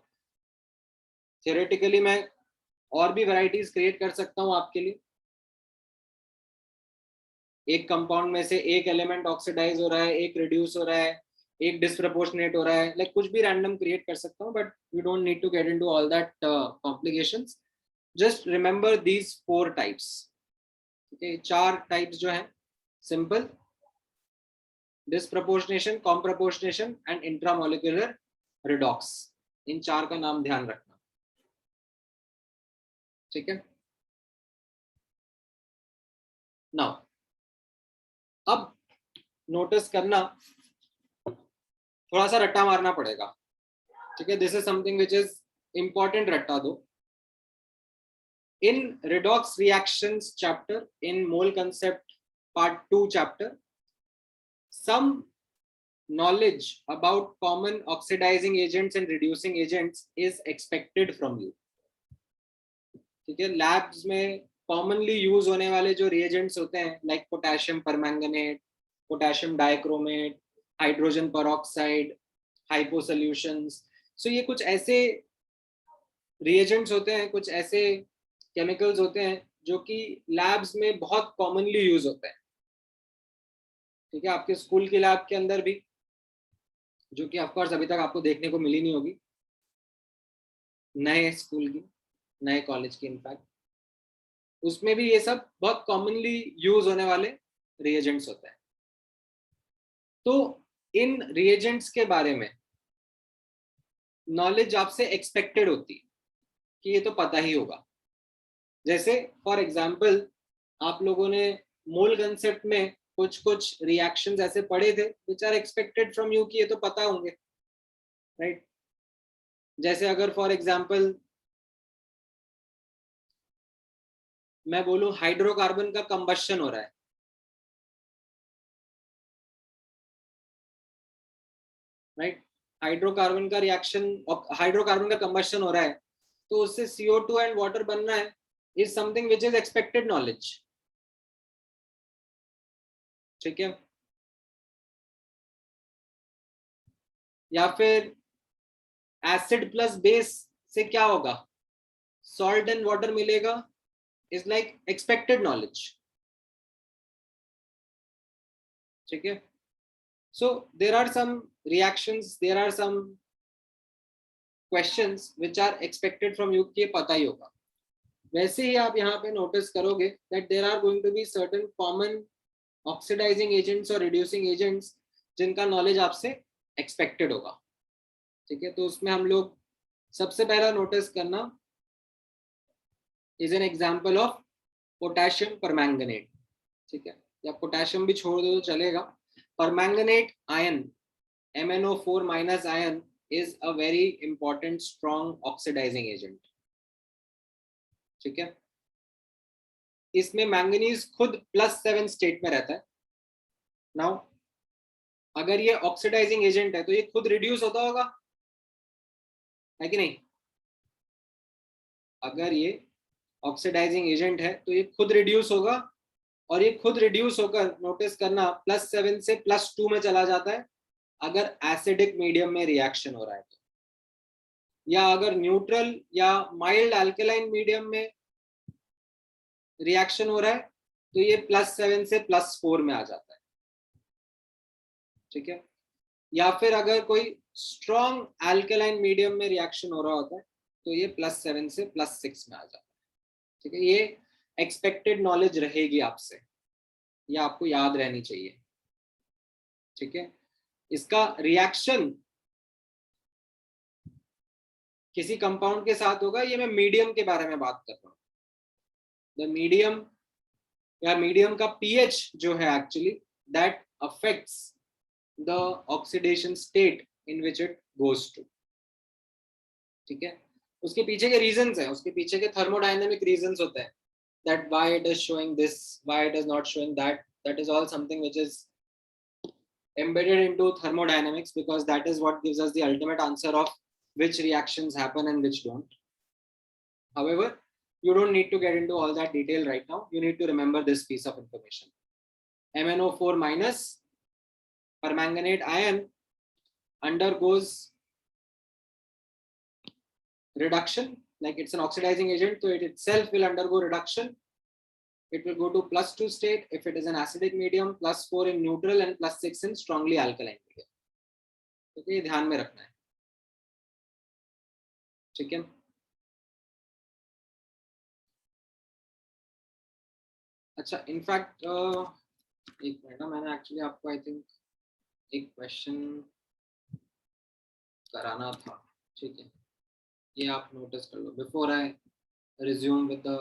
theoretically मैं और भी वैरायटीज क्रिएट कर सकता हूँ आपके लिए। एक कंपाउंड में से एक एलिमेंट ऑक्सीडाइज हो रहा है, एक रिड्यूस हो रहा है, एक डिस्प्रपोर्शनेट हो रहा है, लाइक कुछ भी रैंडम क्रिएट कर सकता हूँ, but you don't need to get into all that complications. Just remember these 4 types. Okay, 4 types जो है, simple, disproportionation, comproportionation and intramolecular redox. इन 4 का नाम ध्यान रखना, ठीक है। नाउ अब नोटिस करना, थोड़ा सा रट्टा मारना पड़ेगा, ठीक है। This is something which is important, रट्टा दो। In redox reactions chapter, in mole concept part 2 चैप्टर, some knowledge about common oxidizing agents and reducing agents is expected from you, ठीक है। लैब्स में कॉमनली यूज होने वाले जो रिएजेंट्स होते हैं, like potassium permanganate, potassium dichromate, hydrogen peroxide, hypo solutions, so ये कुछ ऐसे रिएजेंट्स होते हैं, कुछ ऐसे केमिकल्स होते हैं जो कि लैब्स में बहुत कॉमनली यूज होते हैं, ठीक है। आपके स्कूल की लैब के अंदर भी, जो कि ऑफकोर्स अभी तक आपको देखने को मिली नहीं होगी, नए स्कूल की, नए कॉलेज की, इनफैक्ट उसमें भी ये सब बहुत कॉमनली यूज होने वाले रिएजेंट्स होते हैं। तो इन रिएजेंट्स के बारे में नॉलेज आपसे एक्सपेक्टेड होती है कि ये तो पता ही होगा। जैसे फॉर एग्जांपल, आप लोगों ने मोल कंसेप्ट में कुछ कुछ रिएक्शंस ऐसे पढ़े थे which are expected from you कि ये तो पता होंगे, राइट। जैसे अगर फॉर एग्जांपल मैं बोलूं हाइड्रोकार्बन का कंबशन हो रहा है, राइट, हाइड्रोकार्बन का रिएक्शन, हाइड्रोकार्बन का कंबशन हो रहा है, तो उससे CO2 एंड वाटर बनना है, is something which is expected knowledge, ठीक है। या फिर एसिड प्लस बेस से क्या होगा, सॉल्ट एंड वाटर मिलेगा, इज लाइक एक्सपेक्टेड नॉलेज, ठीक है। So there are some reactions, there are some questions which are expected from you, कि पता ही होगा। वैसे ही आप यहाँ पे नोटिस करोगे that there are going to be certain common oxidising agents और रिड्यूसिंग एजेंट्स जिनका नॉलेज आपसे एक्सपेक्टेड होगा, ठीक है। तो उसमें हम लोग सबसे पहला नोटिस करना is an example of potassium permanganate, ठीक है, या पोटेशियम भी छोड़ दो तो चलेगा। Permanganate ion, MnO4 minus ion, is a very important strong oxidising agent, ठीक है। इसमें मैंगनीज खुद +7 स्टेट में रहता है। नाउ अगर ये ऑक्सीडाइजिंग एजेंट है तो ये खुद रिड्यूस होता होगा, है कि नहीं? अगर ये ऑक्सीडाइजिंग एजेंट है तो ये खुद रिड्यूस होगा, और ये खुद रिड्यूस होकर, नोटिस करना, +7 से +2 में चला जाता है अगर एसिडिक मीडियम में रिएक्शन हो रहा है तो, या अगर न्यूट्रल या माइल्ड अल्कलाइन मीडियम में रिएक्शन हो रहा है तो ये +7 से +4 में आ जाता है, ठीक है। या फिर अगर कोई स्ट्रॉन्ग अल्कलाइन मीडियम में रिएक्शन हो रहा होता है तो ये +7 से +6 में आ जाता है, ठीक है। ये एक्सपेक्टेड नॉलेज रहेगी आपसे, ये आपको याद रहनी चाहिए, ठीक है। इसका रिएक्शन किसी कंपाउंड के साथ होगा, ये मैं मीडियम के बारे में बात कर रहा हूँ। द मीडियम या मीडियम का pH जो है actually that affects the oxidation state in which it goes to, ठीक है। उसके पीछे के रीजंस हैं, उसके पीछे के थर्मोडायनेमिक रीजंस होते हैं, that why it is showing this, why it is not showing that. That is all something which is embedded into thermodynamics, because that is what gives us the ultimate answer of which reactions happen and which don't. However, you don't need to get into all that detail right now. You need to remember this piece of information. MnO4 minus permanganate ion undergoes reduction like it's an oxidizing agent, so it itself will undergo reduction. It will go to +2 state if it is an acidic medium, +4 in neutral and +6 in strongly alkaline medium. तो ये ध्यान में रखना है, ठीक है. अच्छा, in fact एक मिनट ना, मैंने एक्चुअली आपको आई थिंक एक क्वेश्चन कराना था, ठीक है, ये आप नोटिस कर लो before I resume with the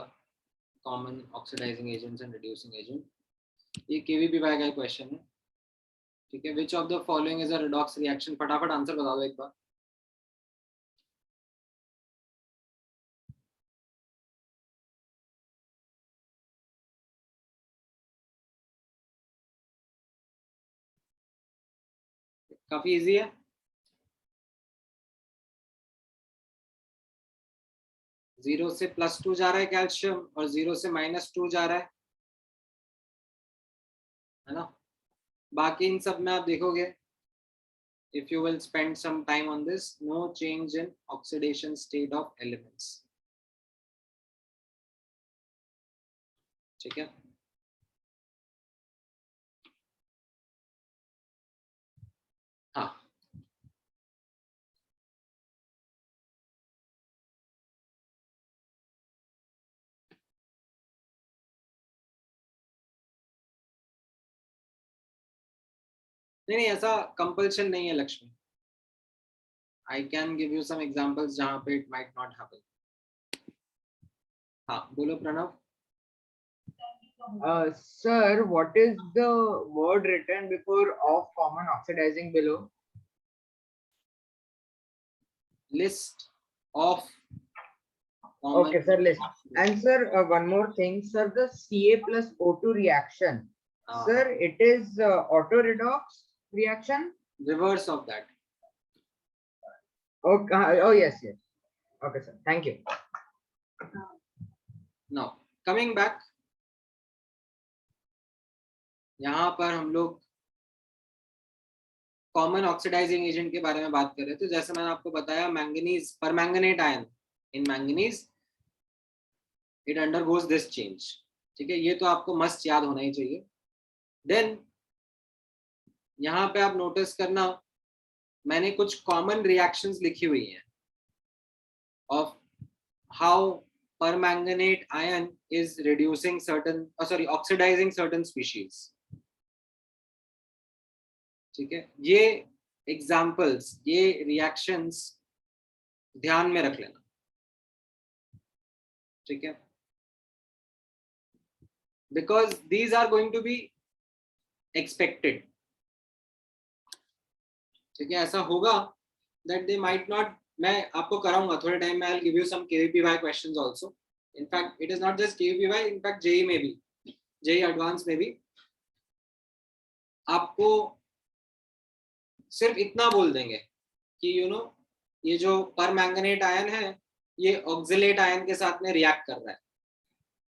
common oxidising agents and reducing agents. ये केवीपीवाई का क्वेश्चन है, ठीक है. Which of the following is a redox reaction? फटाफट आंसर बता दो एक बार. काफी इजी है. जीरो से +2 जा रहा है कैल्शियम और 0 से -2 जा रहा है ना. बाकी इन सब में आप देखोगे, if you will spend some time on this, no change in oxidation state of elements. ठीक है. हाँ, नहीं ऐसा कंपल्शन नहीं है Lakshmi. I can give you some examples जहां पे इट माइट नॉट हैपन. हाँ बोलो Pranav. Sir, what is the word written before of common oxidizing below? List of common. Okay, sir, list. And sir, one more thing, sir, the Ca plus O2 reaction. Sir, it is auto redox reaction? Reverse of that. Okay. Oh, yes. Okay, sir. Thank you. Now, coming back. यहाँ पर हम लोग common oxidising agent के बारे में बात कर रहे थे. जैसे मैंने आपको बताया, manganese permanganate ion in manganese it undergoes this change. ठीक है, ये तो आपको मस्ट याद होना ही चाहिए. देन यहाँ पे आप नोटिस करना, मैंने कुछ कॉमन रिएक्शंस लिखी हुई हैं of how permanganate ion is reducing certain oxidising certain species. ठीक है, ये एग्जाम्पल्स, ये रिएक्शंस ध्यान में रख लेना. ठीक है, because these are going to be expected. ठीक है, ऐसा होगा दैट दे माइट नॉट. मैं आपको कराऊंगा थोड़े टाइम में. I will give you some KVPY questions also. In fact it is not just KVPY, in fact JEE में भी, जेई एडवांस में भी आपको सिर्फ इतना बोल देंगे कि ये जो परमैंगनेट आयन है ये ऑक्सिलेट आयन के साथ में रिएक्ट कर रहा है.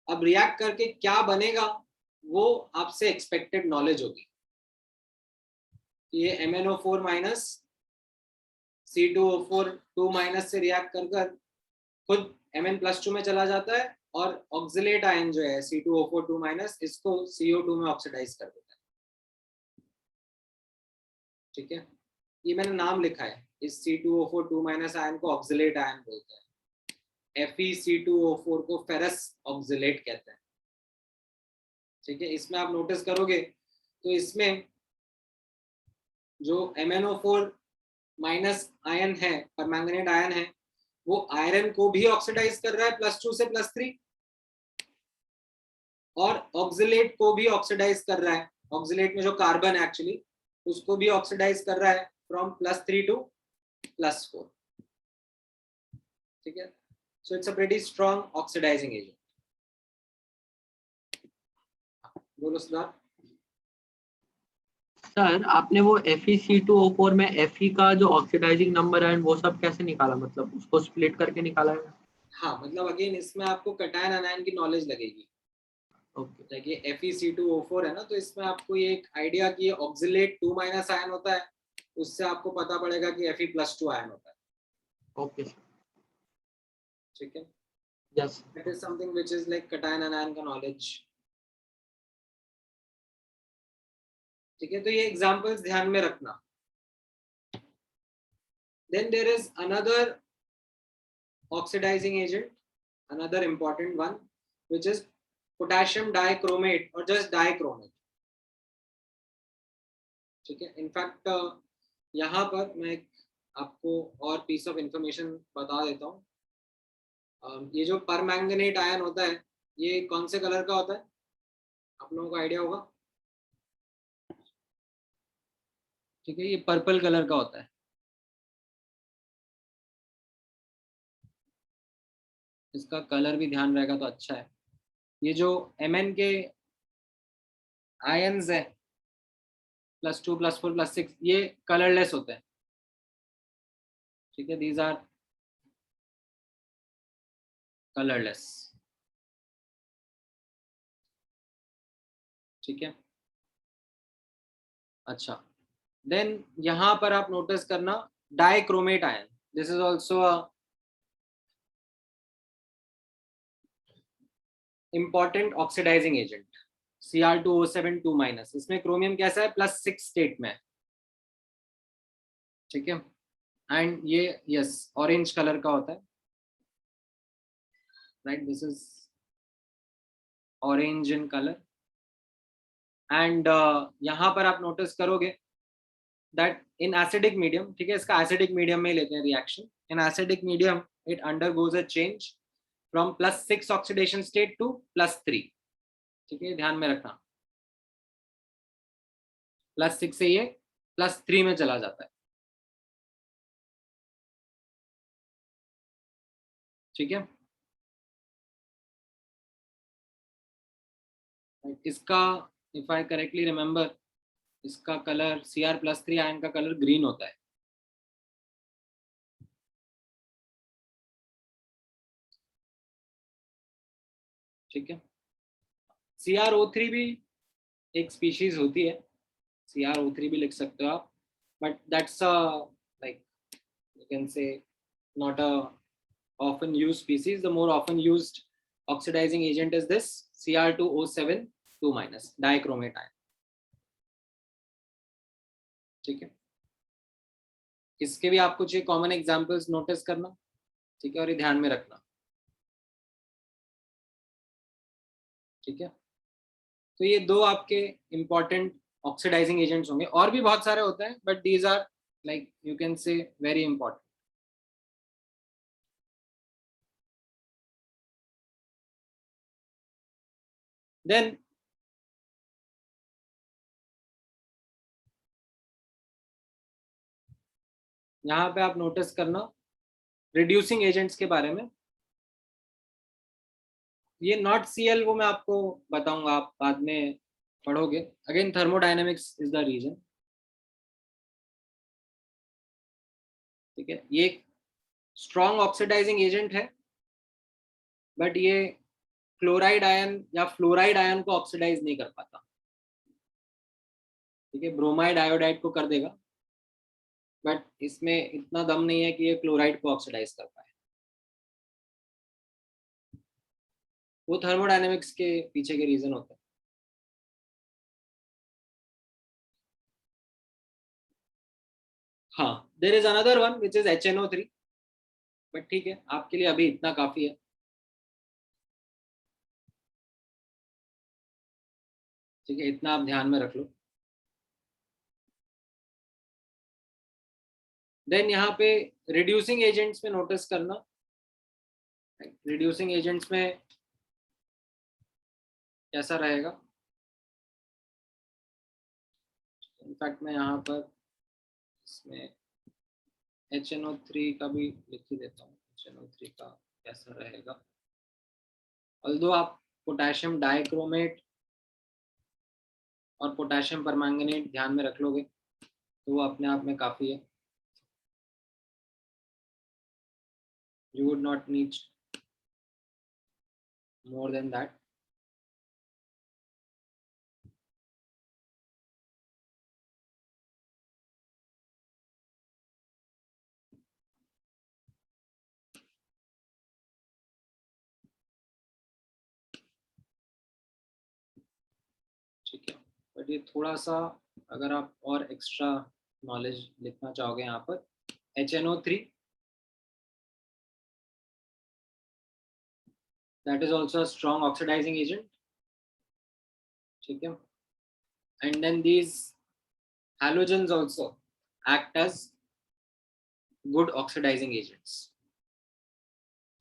अब रिएक्ट करके क्या बनेगा वो आपसे एक्सपेक्टेड नॉलेज होगी. ये MnO4 माइनस C2O4 2- से रिएक्ट कर खुद Mn+2 में चला जाता है और ऑक्सिलेट आयन जो है C2O4 2- इसको CO2 में ऑक्सीडाइज कर देता है. ठीक है, ये मैंने नाम लिखा है. इस C2O4 2- आयन को ऑक्सिलेट आयन बोलते हैं. FeC2O4 को फेरस ऑक्सिलेट कहते हैं. ठीक है, इसमें आप नोटिस करोगे तो इसमें जो MnO4- आयन है, परमैंगनेट आयन है, वो आयरन को भी ऑक्सीडाइज कर रहा है +2 से +3 और ऑक्सिलेट को भी ऑक्सीडाइज कर रहा है. ऑक्सिलेट में जो कार्बन है एक्चुअली उसको भी ऑक्सीडाइज कर रहा है फ्रॉम +3 to +4. ठीक है, so it's a pretty strong oxidising agent. बोलो सिद्धार्थ. सर आपने वो FeC2O4 में Fe का जो ऑक्सीडाइजिंग नंबर है वो सब कैसे निकाला? मतलब उसको स्प्लिट करके निकाला है? हाँ, मतलब अगेन इसमें आपको कैटायन आनायन की नॉलेज लगेगी. ओके. देखिए FeC2O4 है ना, तो इसमें आपको ये एक आइडिया कि ऑक्सिलेट 2- आयन होता है, उससे आपको पता पड़ेगा कि Fe+2 आयन होता है. Okay sir. ठीक है, Yes. that is something which is like cation anion का knowledge. ठीक है, तो ये एग्जांपल्स ध्यान में रखना. Then there is another oxidizing agent, another important one, which is potassium dichromate or just dichromate. ठीक है, इनफैक्ट यहाँ पर मैं आपको और पीस ऑफ इंफॉर्मेशन बता देता हूँ. ये जो परमैंगनेट आयन होता है, ये कौन से कलर का होता है, आप लोगों को आइडिया होगा? ठीक है, ये पर्पल कलर का होता है. इसका कलर भी ध्यान रहेगा तो अच्छा है. ये जो Mn के आयन्स है +2 +4 +6, ये कलरलेस होते हैं. ठीक है, दीज आर कलरलेस. ठीक है, अच्छा. देन यहां पर आप नोटिस करना dichromate ion. This is also a important oxidising agent. Cr2O7 2-. इसमें क्रोमियम कैसा है, +6 स्टेट में. ठीक है, एंड ये यस ऑरेंज कलर का होता है, right. This is orange in colour. And यहाँ पर आप नोटिस करोगे दैट इन एसिडिक मीडियम, ठीक है, इसका एसिडिक मीडियम में लेते हैं reaction. In acidic medium it undergoes a change from +6 oxidation state to +3. ठीक है, ध्यान में रखना, +6 से ये +3 में चला जाता है. ठीक है, इसका इफ आई करेक्टली रिमेम्बर, इसका कलर Cr+3 आयन का कलर ग्रीन होता है. ठीक है, CrO3 भी एक स्पीशीज होती है, CrO3 भी लिख सकते हो आप, but that's like you can से not a often used species. The more often used oxidizing agent is this Cr2O7 2-, dichromate ion. ठीक है, इसके भी आप कुछ कॉमन एग्जांपल्स नोटिस करना. ठीक है, और ये ध्यान में रखना. ठीक है, तो ये दो आपके इंपॉर्टेंट ऑक्सीडाइजिंग एजेंट्स होंगे. और भी बहुत सारे होते हैं, but these are like you can say very important. Then यहाँ पे आप नोटिस करना रिड्यूसिंग एजेंट्स के बारे में. ये नॉट Cl वो मैं आपको बताऊंगा, आप बाद में पढ़ोगे. Again thermodynamics is the reason. ठीक है, ये स्ट्रॉन्ग ऑक्सीडाइजिंग एजेंट है, बट ये क्लोराइड आयन या फ्लोराइड आयन को ऑक्सीडाइज नहीं कर पाता. ठीक है, ब्रोमाइड आयोडाइड को कर देगा, बट इसमें इतना दम नहीं है कि ये क्लोराइड को ऑक्सीडाइज कर पाए. वो थर्मोडायनेमिक्स के पीछे के रीजन होते हैं. हाँ, there is another one which is HNO3, but ठीक है, आपके लिए अभी इतना काफी है. ठीक है, इतना आप ध्यान में रख लो. देन यहाँ पे रिड्यूसिंग एजेंट्स में नोटिस करना. रिड्यूसिंग एजेंट्स में कैसा रहेगा, इनफैक्ट मैं यहाँ पर इसमें HNO3 का भी लिख ही देता हूँ. HNO3 का कैसा रहेगा, ऑल्दो आप पोटेशियम डाइक्रोमेट और पोटेशियम परमैंगनेट ध्यान में रख लोगे तो वो अपने आप में काफी है. You would not need more than that. ठीक है, बट ये थोड़ा सा अगर आप और एक्स्ट्रा नॉलेज लिखना चाहोगे यहाँ पर, HNO3, that is also a strong oxidizing agent. ठीक है, and then these halogens also act as good oxidizing agents.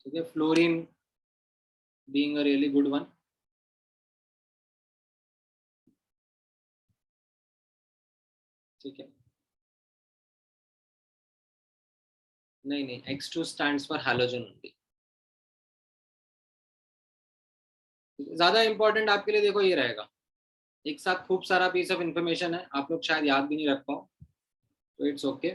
ठीक है, fluorine being a really good one. ठीक है, नहीं, X2 stands for halogen only. ज्यादा इंपॉर्टेंट आपके लिए देखो ये रहेगा, एक साथ खूब सारा पीस ऑफ इंफॉर्मेशन है, आप लोग शायद याद भी नहीं रख पाओ, तो इट्स ओके।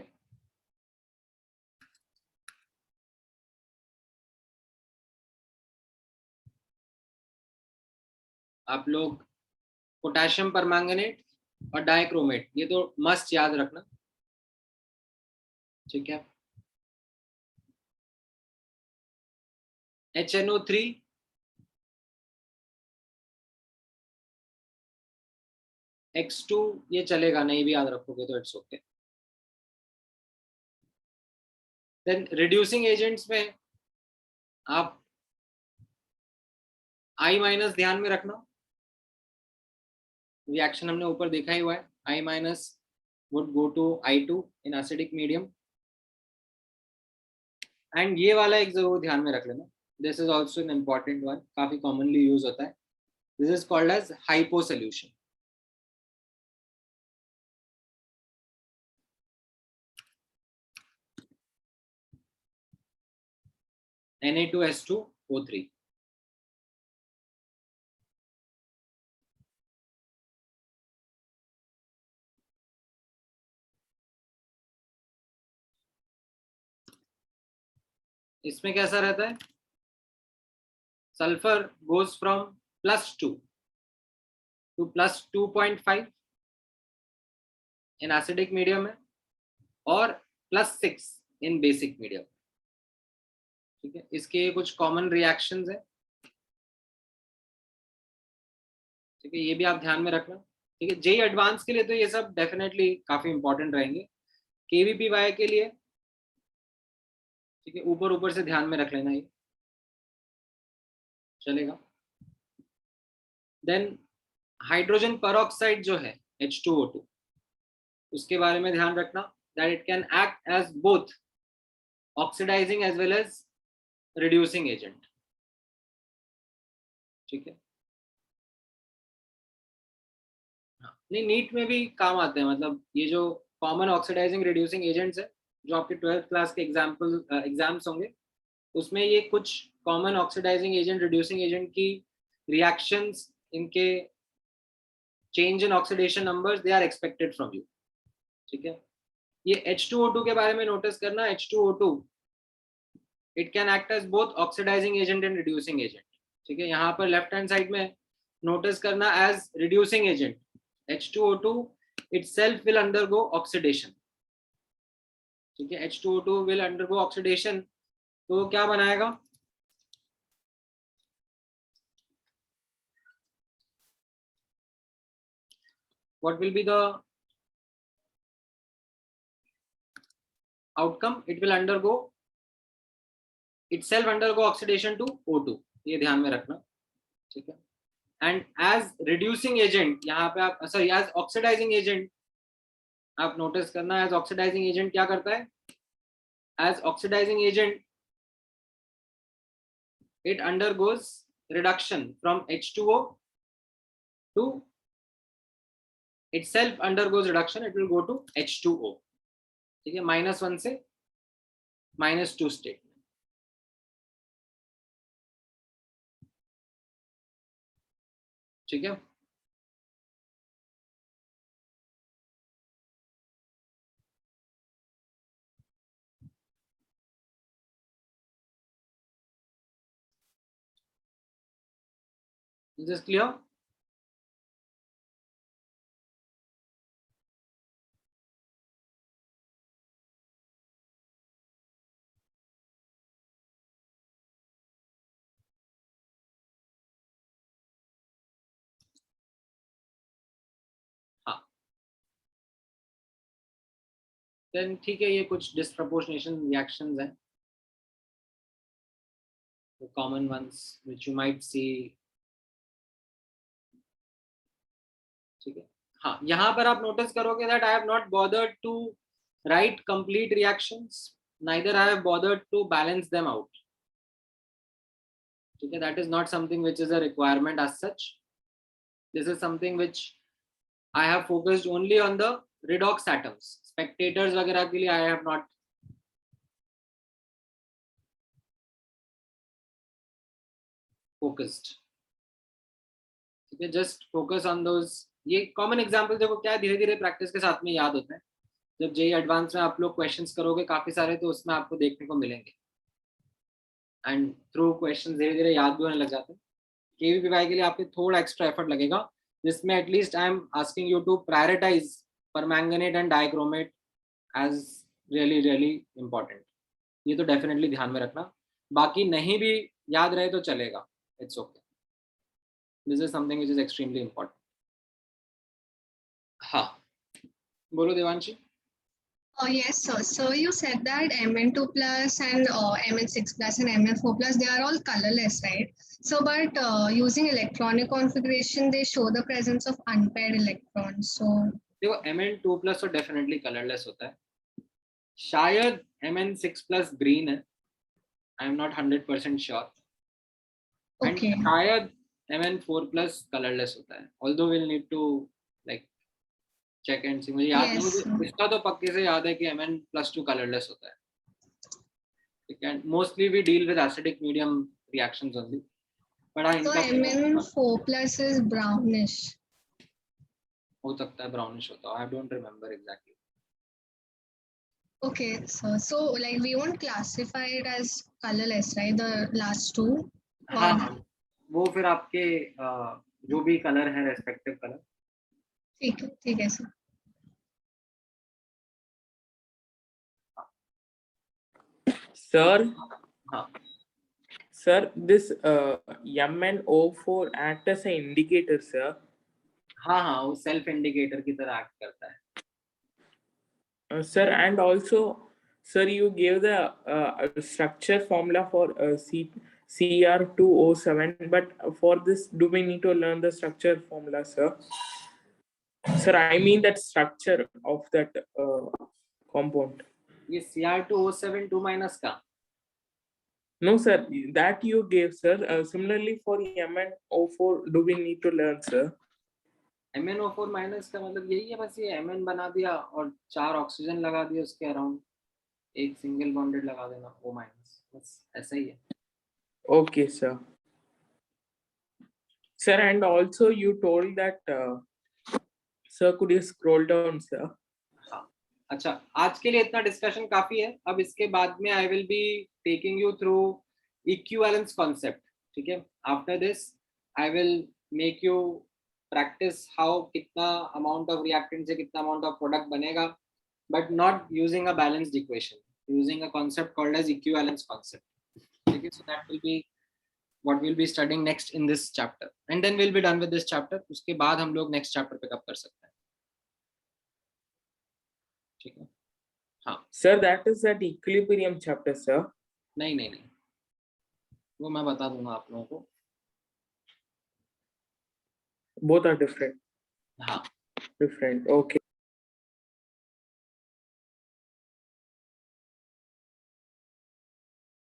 आप लोग पोटेशियम परमैंगनेट और डाइक्रोमेट ये तो मस्ट याद रखना, ठीक है। HNO3 X2 ये चलेगा, नहीं भी याद रखोगे तो it's okay. Then reducing agents में आप I- ध्यान में रखना, रिएक्शन हमने ऊपर देखा ही हुआ है, I- would go to I2 in acidic medium, and ये वाला एक जरूर ध्यान में रख लेना, this is also an important one, काफी कॉमनली यूज होता है, this is called as hypo solution. Na2S2O3, इसमें कैसा रहता है, sulphur goes from +2 to +2.5 in acidic medium में, और +6 इन बेसिक मीडियम, ठीक है। इसके कुछ कॉमन रिएक्शंस है, ठीक है, ये भी आप ध्यान में रखना, ठीक है। जेई एडवांस के लिए तो ये सब डेफिनेटली काफी इंपॉर्टेंट रहेंगे, KVPY के लिए ठीक है ऊपर ऊपर से ध्यान में रख लेना, ये चलेगा। देन हाइड्रोजन परऑक्साइड जो है H2O2, उसके बारे में ध्यान रखना, that it can act as both oxidising as well as reducing agent, ठीक है। नहीं, नीट में भी काम आते हैं, मतलब ये जो कॉमन ऑक्सीडाइजिंग रिड्यूसिंग एजेंट्स है जो आपके 12th क्लास के एग्जाम्स होंगे, उसमें ये कुछ common oxidising agent reducing agent की रिएक्शंस, इनके change in oxidation numbers they are expected from you, ठीक है। ये H2O2 के बारे में नोटिस करना, H2O2 it can act as both oxidising agent and reducing agent, ठीक है। यहाँ पर लेफ्ट हैंड साइड में नोटिस करना as reducing agent, H2O2 itself will undergo oxidation, ठीक है। H2O2 will undergo oxidation, तो क्या बनाएगा, what will be the outcome, it will itself undergo oxidation to O2, ये ध्यान में रखना, ठीक है। एंड एज रिड्यूसिंग एजेंट यहाँ पे आप, सॉरी एज ऑक्सीडाइजिंग एजेंट आप नोटिस करना, एज ऑक्सीडाइजिंग एजेंट क्या करता है, as oxidising agent it undergoes reduction from H2O to itself undergoes reduction, it will go to H2O, ठीक है, -1 से -2 स्टेट, ठीक है। Is this clear? then ठीक है, ये कुछ disproportionation reactions हैं, the common ones which you might see. ठीक है, हाँ, यहाँ पर आप notice करोगे that I have not bothered to write complete reactions, neither I have bothered to balance them out. ठीक है, that is not something which is a requirement as such. This is something which I have focused only on the redox atoms. Spectators वगैरह के लिए I have not focused. ठीक है, just focus on those. ये common example देखो क्या है, धीरे धीरे practice के साथ में याद होता है. जब JEE एडवांस में आप लोग questions करोगे काफी सारे, तो उसमें आपको देखने को मिलेंगे, and through questions धीरे धीरे याद भी होने लग जाते हैं. KVPY के लिए आपको थोड़ा extra effort लगेगा, जिसमें at least I am asking you to prioritize permanganate and dichromate as really really important. ये तो definitely ध्यान में रखना. बाकी नहीं भी याद रहे तो चलेगा, it's okay. This is something which is extremely important. हाँ, बोलो Devanshi. Oh yes, sir. So you said that Mn2 plus and Mn6 plus and Mn4 plus, they are all colorless, right? So, but using electronic configuration, they show the presence of unpaired electrons. So देखो Mn2 plus तो definitely colorless होता है. शायद Mn6 plus green है. I am not 100% sure. okay. And शायद Mn4 plus colorless होता है. Although we'll need to like check and see. मुझे याद Yes. नहीं, इसका तो पक्के से याद है कि Mn+2 colorless होता है. ठीक है, mostly we deal with acidic medium reactions only. But हाँ, So इनका Mn4 plus is brownish. हो सकता है brownish होता हो. I don't remember exactly. Okay, so like we won't classify it as colorless, right? The last two. हाँ हाँ, वो फिर आपके जो भी कलर है रेस्पेक्टिव कलर. ठीक है सर. Sir, हाँ, sir, this MnO4 act as an indicator, sir. हाँ हाँ, वो सेल्फ इंडिकेटर की तरह एक्ट करता है. Sir, and also, sir, you gave the structure formula for CR2O7, but for this, do we need to learn the structure formula, sir? Sir, I mean that structure of that compound. ये Cr2O7 2 minus का. No, sir, that you gave, sir. Similarly, for MnO4, do we need to learn, sir? MnO4 minus का मतलब यही है, बस ये Mn बना दिया और 4 ऑक्सीजन लगा दिया उसके अराउंड, एक सिंगल बॉन्डेड लगा देना O माइनस, बस ऐसा ही है. Okay, sir. Sir, and also you told that, sir, could you scroll down, sir? हाँ, अच्छा, आज के लिए इतना डिस्कशन काफी है. अब इसके बाद में I will be taking you through equivalence concept. ठीक है, after this I will make you practise how कितना अमाउंट ऑफ रिएक्टेंट से कितना अमाउंट ऑफ प्रोडक्ट बनेगा, but not using a balanced equation, using a concept called as equivalence concept. ठीक है, so that will be what we'll be studying next in this chapter, and then we'll be done with this chapter. उसके बाद हम लोग next chapter pick up कर सकते हैं. ठीक है, हाँ. Sir, that is that equilibrium chapter, sir. नहीं, वो मैं बता दूंगा आप लोगों को. Both are different. हाँ, Different. Okay.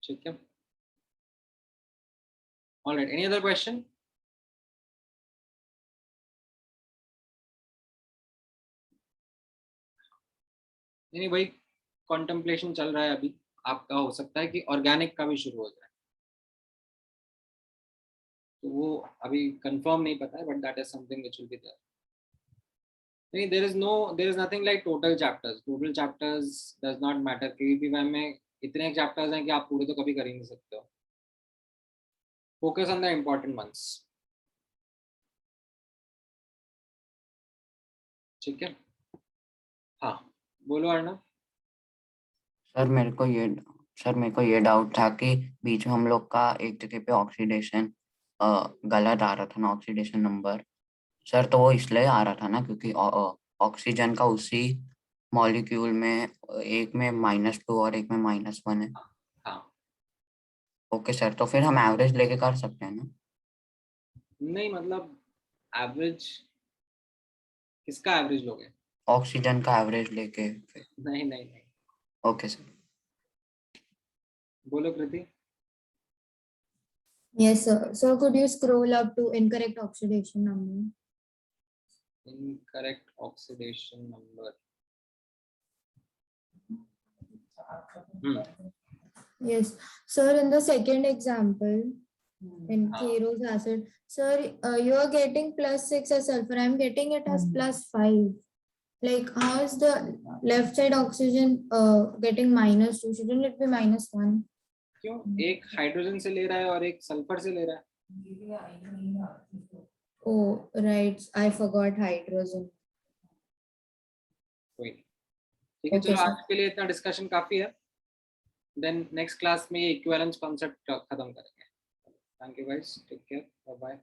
ठीक है. All right, any other question? नहीं भाई, contemplation चल रहा है अभी. आपका हो सकता है कि ऑर्गेनिक का भी शुरू हो जाए, तो वो अभी कंफर्म नहीं पता है, but that is something which will be there. नहीं, there is nothing like total chapters. Total chapters does not matter. KVPY में इतने चैप्टर्स हैं कि आप पूरे तो कभी कर ही नहीं सकते हो. Focus on the important ones. ठीक है, हाँ, बोलो अर्णव. सर मेरे को ये डाउट था कि बीच में हम लोग का एक जगह पे ऑक्सीडेशन गलत आ रहा था ना, ऑक्सीडेशन नंबर. सर तो वो इसलिए आ रहा था ना क्योंकि ऑक्सीजन का उसी मॉलिक्यूल में एक में -2 और एक में -1 है। हाँ ओके सर, तो फिर हम एवरेज लेके कर सकते हैं ना? नहीं, मतलब एवरेज किसका एवरेज लोगे? ऑक्सीजन का एवरेज लेके फिर। नहीं नहीं नहीं, ओके सर। बोलो कृति। Yes, sir. So could you scroll up to incorrect oxidation number? Incorrect oxidation number. Yes, sir. In the second example, in Keros acid, sir, you are getting +6 as sulfur. I am getting it as +5. Like, how is the left side oxygen getting -2? Shouldn't it be -1? क्यों? एक hydrogen से ले रहा है और एक sulphur से ले रहा है। Oh, right. I forgot hydrogen. कोई नहीं, ठीक है। Okay, चलो sir. आज के लिए इतना डिस्कशन काफी है। देन नेक्स्ट क्लास में ये इक्विवेलेंस कॉन्सेप्ट खत्म करेंगे। Thank you guys, take care, bye bye.